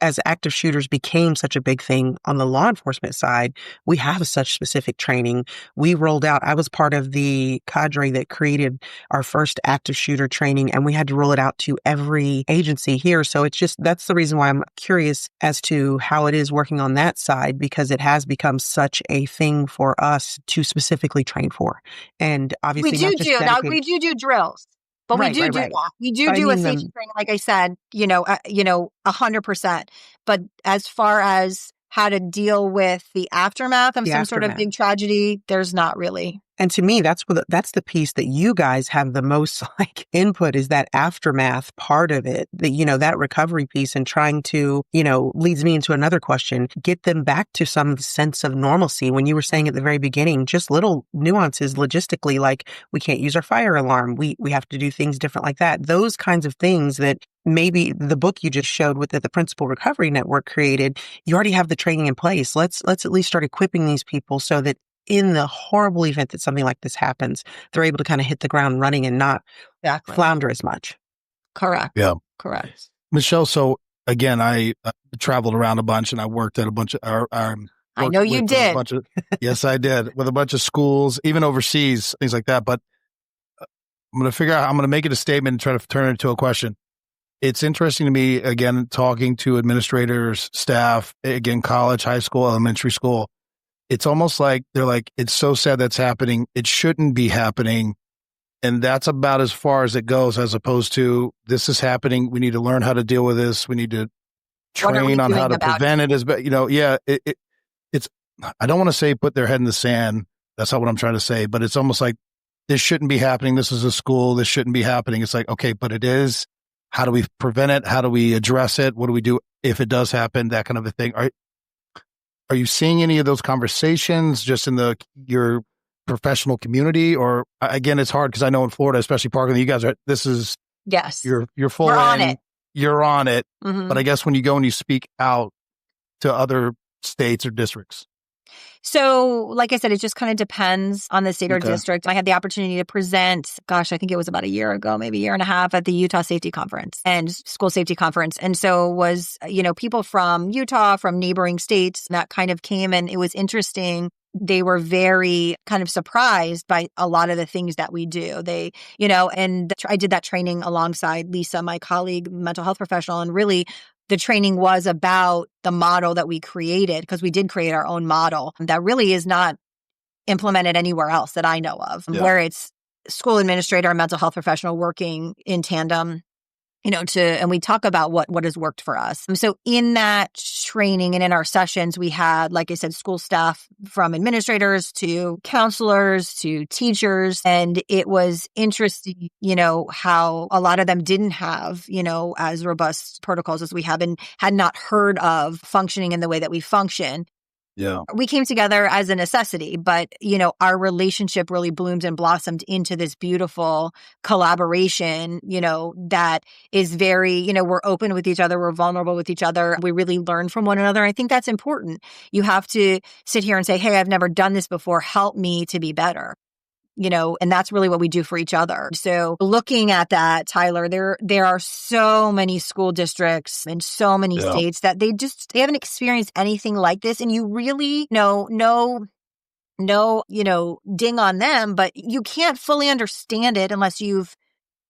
Speaker 2: as active shooters became such a big thing on the law enforcement side, we have such specific training. We rolled out, I was part of the cadre that created our first active shooter training, and we had to roll it out to every agency here. So that's the reason why I'm curious as to how it is working on that side, because it has become such a thing for us to specifically train for. And obviously
Speaker 3: we do drills. But we do that. We do a safety training, like I said, 100%. But as far as how to deal with the aftermath of sort of big tragedy, there's not really.
Speaker 2: And to me, that's the piece that you guys have the most input, is that aftermath part of it, that recovery piece, and trying to, leads me into another question, get them back to some sense of normalcy. When you were saying at the very beginning, just little nuances logistically, like we can't use our fire alarm. We have to do things different like that. Those kinds of things that maybe the book you just showed with the Principal Recovery Network created, you already have the training in place. Let's at least start equipping these people so that in the horrible event that something like this happens, they're able to kind of hit the ground running and not flounder as much.
Speaker 3: Correct.
Speaker 1: Yeah.
Speaker 3: Correct.
Speaker 1: Michelle, so again, I traveled around a bunch and I worked at a bunch of
Speaker 3: I know you did.
Speaker 1: Yes, I did, with a bunch of schools, even overseas, things like that. But I'm going to make it a statement and try to turn it into a question. It's interesting to me, again, talking to administrators, staff, again, college, high school, elementary school. It's almost like they're like, it's so sad that's happening. It shouldn't be happening. And that's about as far as it goes, as opposed to this is happening. We need to learn how to deal with this. We need to train on how to prevent it. It's, I don't want to say put their head in the sand. That's not what I'm trying to say, but it's almost like this shouldn't be happening. This is a school. This shouldn't be happening. It's like, okay, but it is. How do we prevent it? How do we address it? What do we do? if it does happen, that kind of a thing. Are you seeing any of those conversations just in your professional community? Or again, it's hard because I know in Florida, especially Parkland, you guys
Speaker 3: yes,
Speaker 1: you're full
Speaker 3: We're
Speaker 1: in,
Speaker 3: on it.
Speaker 1: You're on it.
Speaker 3: Mm-hmm.
Speaker 1: But I guess when you go and you speak out to other states or districts.
Speaker 3: So, like I said, it just kind of depends on the state or district. I had the opportunity to present, I think it was about a year ago, maybe a year and a half, at the Utah Safety Conference and School Safety Conference. And so was, people from Utah, from neighboring states that kind of came, and it was interesting. They were very kind of surprised by a lot of the things that we do. And I did that training alongside Lisa, my colleague, mental health professional, and really the training was about the model that we created, because we did create our own model that really is not implemented anywhere else that I know of, where it's school administrator and mental health professional working in tandem, and we talk about what has worked for us. And so in that training and in our sessions, we had, like I said, school staff from administrators to counselors to teachers. And it was interesting, how a lot of them didn't have, as robust protocols as we have and had not heard of functioning in the way that we function.
Speaker 1: Yeah.
Speaker 3: We came together as a necessity, but, our relationship really bloomed and blossomed into this beautiful collaboration, that is very, we're open with each other. We're vulnerable with each other. We really learn from one another. I think that's important. You have to sit here and say, hey, I've never done this before. Help me to be better. And that's really what we do for each other. So looking at that, Tyler, there are so many school districts in so many states that they haven't experienced anything like this. And you really no, ding on them, but you can't fully understand it unless you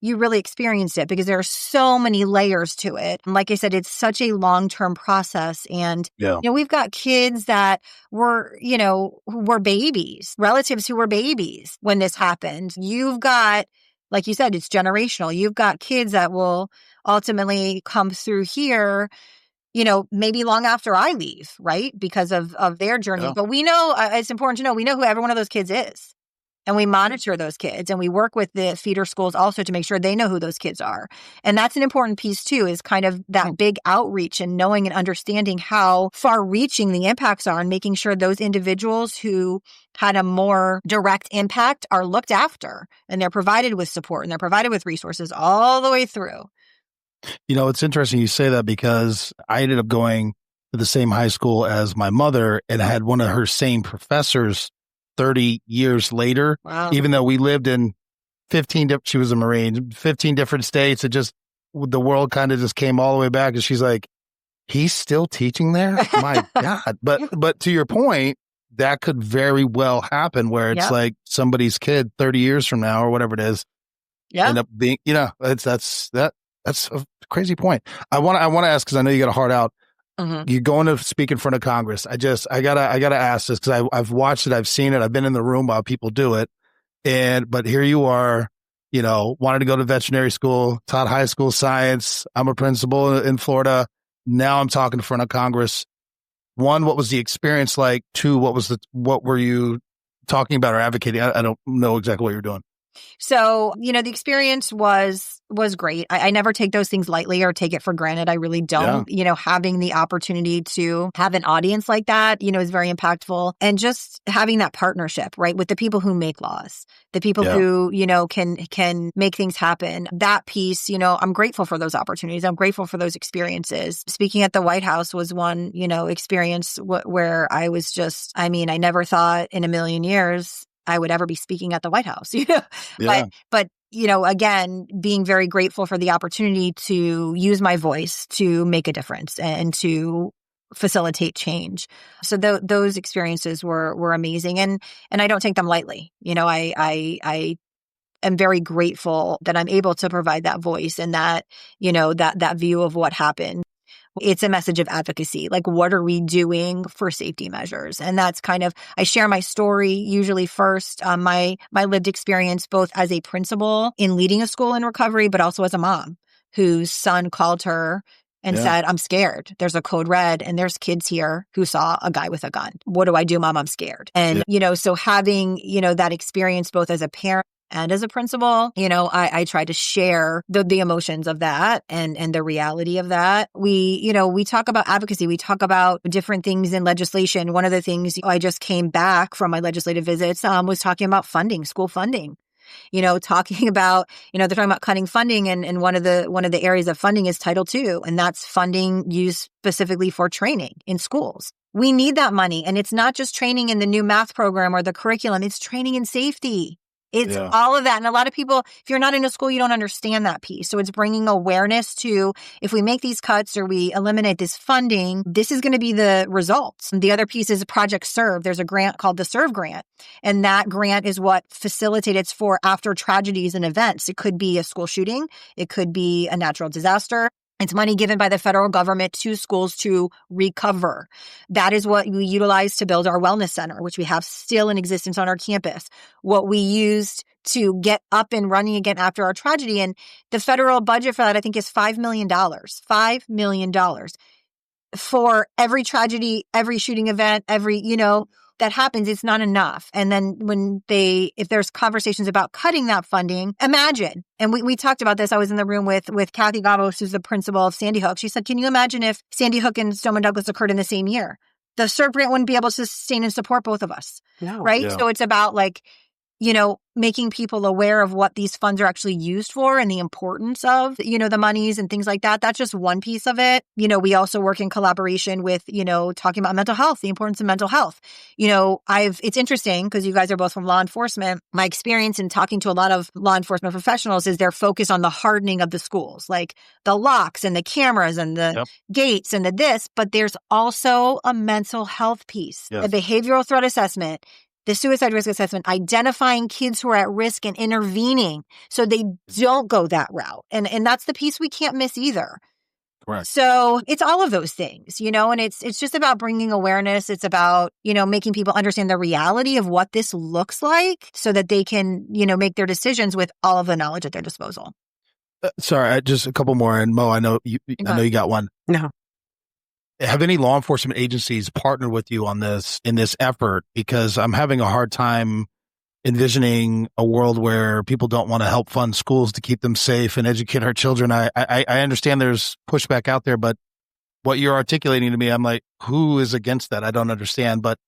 Speaker 3: really experienced it, because there are so many layers to it. And like I said, it's such a long-term process. And, we've got kids that were babies, relatives who were babies when this happened. You've got, like you said, it's generational. You've got kids that will ultimately come through here, maybe long after I leave, right? Because of their journey. Yeah. But we know, it's important to know, we know who every one of those kids is. And we monitor those kids, and we work with the feeder schools also to make sure they know who those kids are. And that's an important piece too, is kind of that big outreach and knowing and understanding how far reaching the impacts are, and making sure those individuals who had a more direct impact are looked after, and they're provided with support, and they're provided with resources all the way through.
Speaker 1: It's interesting you say that, because I ended up going to the same high school as my mother, and I had one of her same professors 30 years later.
Speaker 3: Wow.
Speaker 1: Even though we lived in she was a Marine, 15 different states. It just, the world kind of just came all the way back. And she's like, he's still teaching there? My God. But to your point, that could very well happen, where it's like somebody's kid 30 years from now or whatever it is.
Speaker 3: Yeah.
Speaker 1: End up being, that's a crazy point. I want to ask, because I know you got a heart out. Mm-hmm. You're going to speak in front of Congress. I gotta ask this, because I've watched it, I've seen it, I've been in the room while people do it, but here you are, wanted to go to veterinary school, taught high school science. I'm a principal in Florida. Now I'm talking in front of Congress. One, what was the experience like? Two, what were you talking about or advocating? I don't know exactly what you're doing.
Speaker 3: So, the experience was great. I never take those things lightly or take it for granted. I really don't. Yeah. Having the opportunity to have an audience like that, is very impactful. And just having that partnership, right, with the people who make laws, the people who, can make things happen. That piece, I'm grateful for those opportunities. I'm grateful for those experiences. Speaking at the White House was one, experience where I was just, I never thought in a million years I would ever be speaking at the White House, Yeah. But again, being very grateful for the opportunity to use my voice to make a difference and to facilitate change. So those experiences were amazing, and I don't take them lightly. I am very grateful that I'm able to provide that voice and that, that view of what happened. It's a message of advocacy. Like, what are we doing for safety measures? And that's kind of, I share my story usually first, my lived experience, both as a principal in leading a school in recovery, but also as a mom whose son called her and said, I'm scared. There's a code red and there's kids here who saw a guy with a gun. What do I do, Mom? I'm scared. And, so having, that experience both as a parent and as a principal, I try to share the emotions of that and the reality of that. We talk about advocacy. We talk about different things in legislation. One of the things I just came back from my legislative visits was talking about funding, school funding. Talking about, they're talking about cutting funding, and one of the areas of funding is Title II, and that's funding used specifically for training in schools. We need that money, and it's not just training in the new math program or the curriculum, it's training in safety. It's all of that. And a lot of people, if you're not in a school, you don't understand that piece. So it's bringing awareness to, if we make these cuts or we eliminate this funding, this is going to be the results. The other piece is Project Serve. There's a grant called the Serve Grant. And that grant is what facilitates for after tragedies and events. It could be a school shooting. It could be a natural disaster. It's money given by the federal government to schools to recover. That is what we utilize to build our wellness center, which we have still in existence on our campus. What we used to get up and running again after our tragedy. And the federal budget for that, I think, is $5 million. $5 million for every tragedy, every shooting event, that happens. It's not enough. And then if there's conversations about cutting that funding, imagine, and we talked about this. I was in the room with Kathy Gavos, who's the principal of Sandy Hook. She said, can you imagine if Sandy Hook and Stoneman Douglas occurred in the same year? The Serve Grant wouldn't be able to sustain and support both of us.
Speaker 2: No.
Speaker 3: Right? Yeah. So it's about making people aware of what these funds are actually used for and the importance of, the monies and things like that. That's just one piece of it. We also work in collaboration with, talking about mental health, the importance of mental health. It's interesting because you guys are both from law enforcement. My experience in talking to a lot of law enforcement professionals is their focus on the hardening of the schools, like the locks and the cameras and the gates and the this, but there's also a mental health piece, a behavioral threat assessment, the suicide risk assessment, identifying kids who are at risk and intervening so they don't go that route. And that's the piece we can't miss either.
Speaker 1: Correct.
Speaker 3: So it's all of those things, and it's just about bringing awareness. It's about, making people understand the reality of what this looks like so that they can, make their decisions with all of the knowledge at their disposal.
Speaker 1: Sorry, just a couple more. And Mo, I know you got one.
Speaker 2: No.
Speaker 1: Have any law enforcement agencies partnered with you on this, in this effort? Because I'm having a hard time envisioning a world where people don't want to help fund schools to keep them safe and educate our children. I understand there's pushback out there, but what you're articulating to me, I'm like, who is against that? I don't understand. But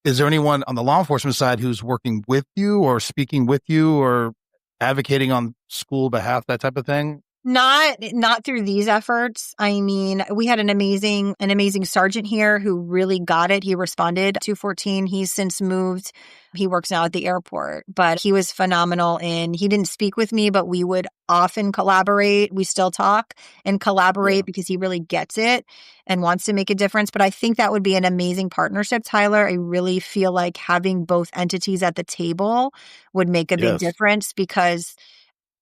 Speaker 1: is there anyone on the law enforcement side who's working with you or speaking with you or advocating on school behalf, that type of thing?
Speaker 3: Not through these efforts. I mean, we had an amazing sergeant here who really got it. He responded 214. He's since moved. He works now at the airport, but he was phenomenal. He didn't speak with me, but we would often collaborate. We still talk and collaborate because he really gets it and wants to make a difference. But I think that would be an amazing partnership, Tyler. I really feel like having both entities at the table would make a big difference because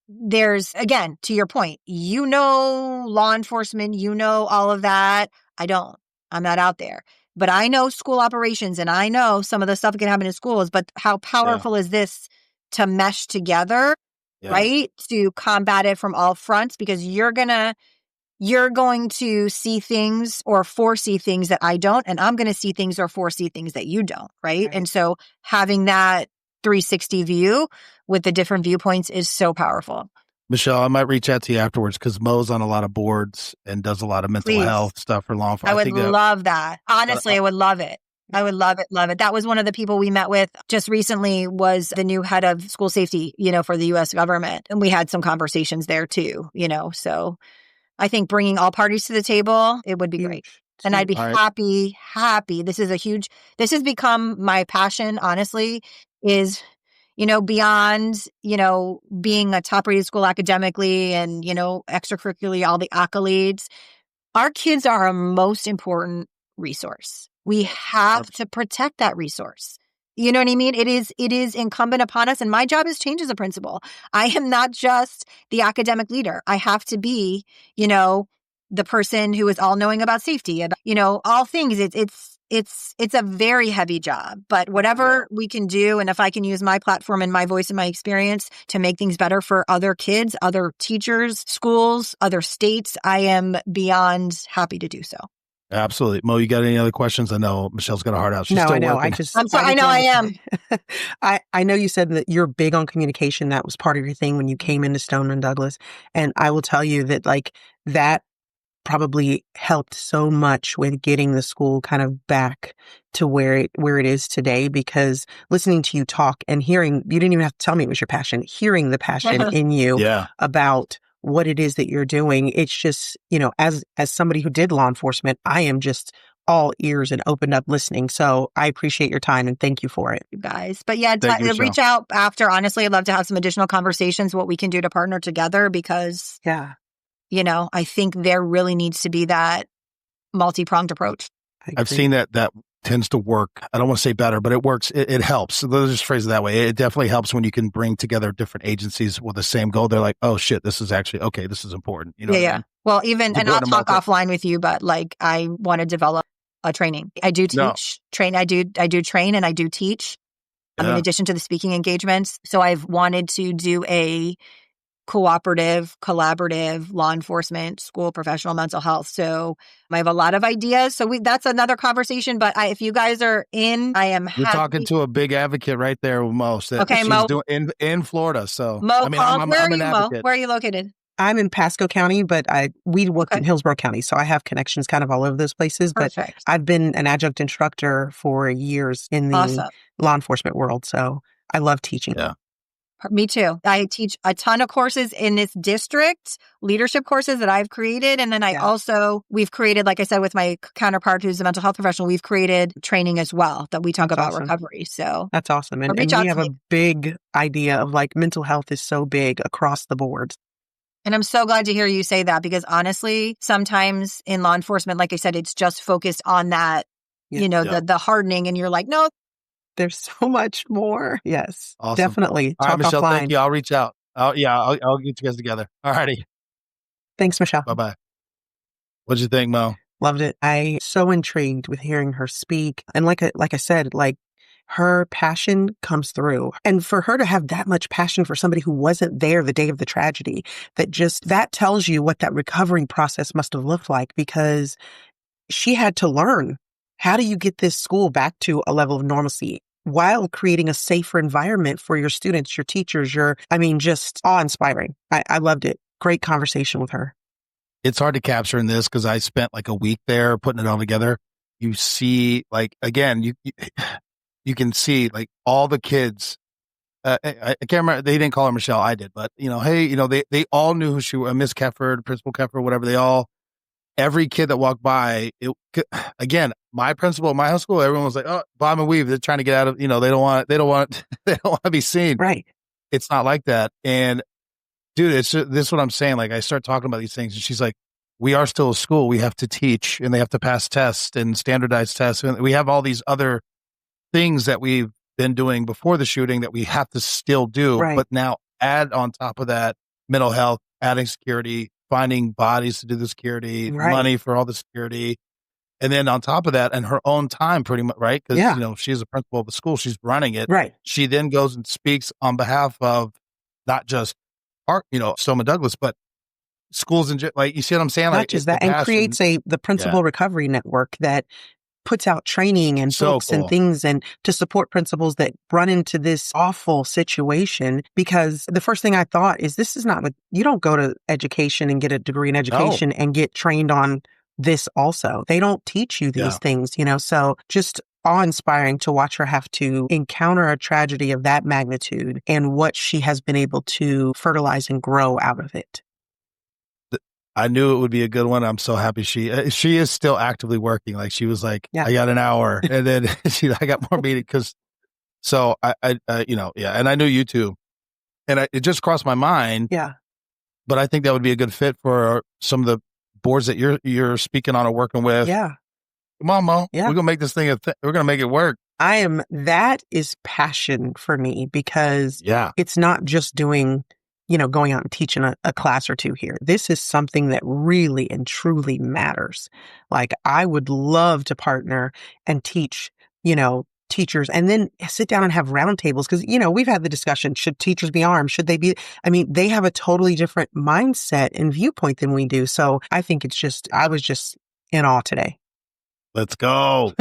Speaker 3: there's, again, to your point, law enforcement, all of that. I don't. I'm not out there. But I know school operations and I know some of the stuff that can happen in schools. But how powerful is this to mesh together, right? To combat it from all fronts, because you're going to see things or foresee things that I don't, and I'm going to see things or foresee things that you don't, right? And so having that 360 view with the different viewpoints is so powerful.
Speaker 1: Michelle, I might reach out to you afterwards because Mo's on a lot of boards and does a lot of mental health stuff for law enforcement.
Speaker 3: I would love that. Honestly, I would love it. I would love it. Love it. That was one of the people we met with just recently was the new head of school safety, for the U.S. government. And we had some conversations there too, so I think bringing all parties to the table, it would be great. And I'd be happy. This has become my passion, honestly, is, beyond, being a top rated school academically and, extracurricularly, all the accolades. Our kids are our most important resource. We have to protect that resource. You know what I mean? It is incumbent upon us. And my job has changed as a principal. I am not just the academic leader. I have to be, the person who is all knowing about safety, about, all things. It's a very heavy job, but whatever we can do. And if I can use my platform and my voice and my experience to make things better for other kids, other teachers, schools, other states, I am beyond happy to do so.
Speaker 1: Absolutely. Mo, you got any other questions? I know Michelle's got a heart out. She's still
Speaker 2: I know.
Speaker 1: working.
Speaker 3: I'm sorry. I know I am.
Speaker 2: I know you said that you're big on communication. That was part of your thing when you came into Stoneman Douglas. And I will tell you that that probably helped so much with getting the school kind of back to where it is today, because listening to you talk and hearing, you didn't even have to tell me it was your passion, hearing the passion in you about what it is that you're doing. It's just, as somebody who did law enforcement, I am just all ears and opened up listening. So I appreciate your time and thank you for it.
Speaker 3: You guys. But yeah, reach out after. Honestly, I'd love to have some additional conversations, what we can do to partner together, because I think there really needs to be that multi-pronged approach.
Speaker 1: I've seen that tends to work. I don't want to say better, but it works. It helps. Let's just phrase it that way. It definitely helps when you can bring together different agencies with the same goal. They're like, oh shit, this is actually, okay, this is important.
Speaker 3: Yeah. I mean? Well, and I'll talk offline with you, but I want to develop a training. I do teach, train. I do train and I do teach in addition to the speaking engagements. So I've wanted to do a collaborative law enforcement, school, professional mental health. So I have a lot of ideas. So that's another conversation. But if you guys are in, I am happy.
Speaker 1: You're talking to a big advocate right there with Mo.
Speaker 3: Okay,
Speaker 1: she's
Speaker 3: Mo.
Speaker 1: Doing in Florida. So
Speaker 3: Mo, I'm an advocate. Mo? Where are you located?
Speaker 2: I'm in Pasco County, but we work in Hillsborough County. So I have connections kind of all over those places.
Speaker 3: Perfect.
Speaker 2: But I've been an adjunct instructor for years in the law enforcement world. So I love teaching.
Speaker 1: Yeah.
Speaker 3: Me too. I teach a ton of courses in this district, leadership courses that I've created. And then we've created, like I said, with my counterpart who's a mental health professional, we've created training as well that we talk about recovery. So
Speaker 2: that's awesome. And we have a big idea of mental health is so big across the board.
Speaker 3: And I'm so glad to hear you say that, because honestly, sometimes in law enforcement, like I said, it's just focused on that, the hardening. And you're like, no.
Speaker 2: There's so much more. Yes,
Speaker 1: awesome.
Speaker 2: Definitely.
Speaker 1: All right, Michelle, thank you. I'll reach out. I'll get you guys together. All righty.
Speaker 2: Thanks, Michelle.
Speaker 1: Bye-bye. What'd you think, Mo?
Speaker 2: Loved it. I so intrigued with hearing her speak. And like I said, her passion comes through. And for her to have that much passion for somebody who wasn't there the day of the tragedy, that tells you what that recovery process must have looked like, because she had to learn, how do you get this school back to a level of normalcy while creating a safer environment for your students, your teachers, just awe-inspiring. I loved it. Great conversation with her.
Speaker 1: It's hard to capture in this because I spent a week there putting it all together. You see, again, you can see all the kids. I can't remember. They didn't call her Michelle. I did, but they all knew who she was. Miss Kefford, Principal Kefford, whatever. Every kid that walked by, again, my principal at my high school, everyone was like, "Oh, bob and weave." They're trying to get out of, they don't want to be seen.
Speaker 2: Right.
Speaker 1: It's not like that. And dude, this is what I'm saying. I start talking about these things, and she's like, "We are still a school. We have to teach, and they have to pass tests and standardized tests. And we have all these other things that we've been doing before the shooting that we have to still do.
Speaker 2: Right.
Speaker 1: But now add on top of that mental health, adding security, finding bodies to do the security, money for all the security. And then on top of that, and her own time pretty much, right? Because, she's a principal of the school. She's running it.
Speaker 2: Right.
Speaker 1: She then goes and speaks on behalf of not just Stoneman Douglas, but schools and you see what I'm saying?
Speaker 2: Not just that, and creates the Principal Recovery Network that puts out training and books and things and to support principals that run into this awful situation. Because the first thing I thought is, this is not you don't go to education and get a degree in education and get trained on this also. They don't teach you these things, so just awe-inspiring to watch her have to encounter a tragedy of that magnitude and what she has been able to fertilize and grow out of it.
Speaker 1: I knew it would be a good one. I'm so happy she is still actively working. She was like, I got an hour, and then I got more meetings so I and I knew you too, and it just crossed my mind.
Speaker 2: Yeah,
Speaker 1: but I think that would be a good fit for some of the boards that you're speaking on or working with.
Speaker 2: Yeah,
Speaker 1: come on, Mo. Yeah, we're gonna make this thing we're gonna make it work.
Speaker 2: That is passion for me, because it's not just doing, going out and teaching a class or two here. This is something that really and truly matters. I would love to partner and teach, teachers, and then sit down and have roundtables, because, we've had the discussion, should teachers be armed? Should they be? They have a totally different mindset and viewpoint than we do. So I think I was just in awe today.
Speaker 1: Let's go.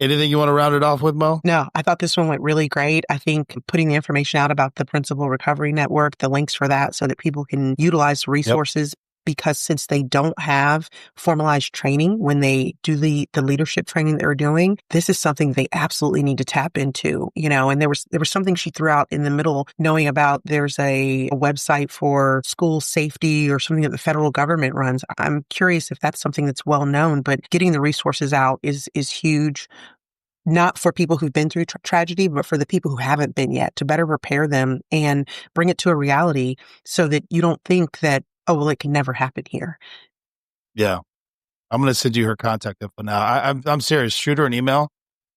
Speaker 1: Anything you want to round it off with, Mo?
Speaker 2: No, I thought this one went really great. I think putting the information out about the Principal Recovery Network, the links for that so that people can utilize resources. Because since they don't have formalized training when they do the leadership training that they're doing, this is something they absolutely need to tap into, and there was something she threw out in the middle, knowing about there's a website for school safety or something that the federal government runs. I'm curious if that's something that's well known, but getting the resources out is huge. Not for people who've been through tragedy, but for the people who haven't been yet, to better prepare them and bring it to a reality so that you don't think that, oh, well, it can never happen here.
Speaker 1: Yeah. I'm going to send you her contact info now. I'm serious. Shoot her an email.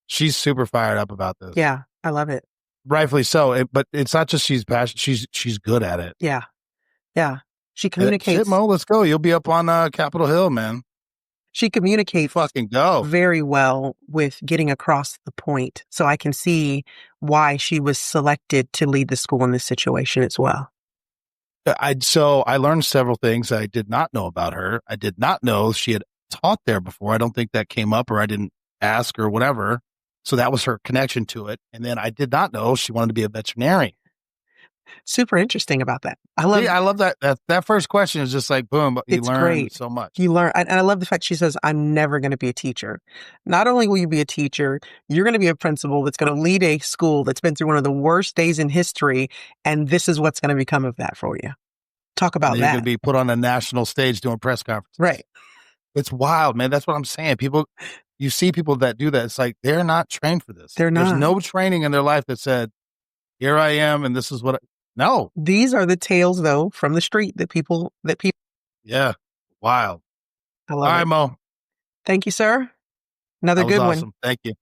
Speaker 1: She's super fired up about this.
Speaker 2: Yeah, I love it.
Speaker 1: Rightfully so. But it's not just she's passionate. She's good at it.
Speaker 2: Yeah. Yeah. She communicates.
Speaker 1: Shit, Mo, let's go. You'll be up on Capitol Hill, man.
Speaker 2: She communicates
Speaker 1: fucking go
Speaker 2: very well with getting across the point. So I can see why she was selected to lead the school in this situation as well.
Speaker 1: So I learned several things I did not know about her. I did not know she had taught there before. I don't think that came up, or I didn't ask or whatever. So that was her connection to it. And then I did not know she wanted to be a veterinarian.
Speaker 2: Super interesting about that. I
Speaker 1: love that. That first question is just like, boom, you learn great. So much.
Speaker 2: You learn. And I love the fact she says, I'm never going to be a teacher. Not only will you be a teacher, you're going to be a principal that's going to lead a school that's been through one of the worst days in history. And this is what's going to become of that for you. Talk about that.
Speaker 1: You're going to be put on a national stage doing press conferences.
Speaker 2: Right.
Speaker 1: It's wild, man. That's what I'm saying. You see people that do that. It's like, they're not trained for this.
Speaker 2: They're not.
Speaker 1: There's no training in their life that said, here I am, and this is what no.
Speaker 2: These are the tales, though, from the street that people.
Speaker 1: Yeah. Wild.
Speaker 2: I love
Speaker 1: All right,
Speaker 2: it.
Speaker 1: Mo.
Speaker 2: Thank you, sir. Another good
Speaker 1: awesome
Speaker 2: one.
Speaker 1: Thank you.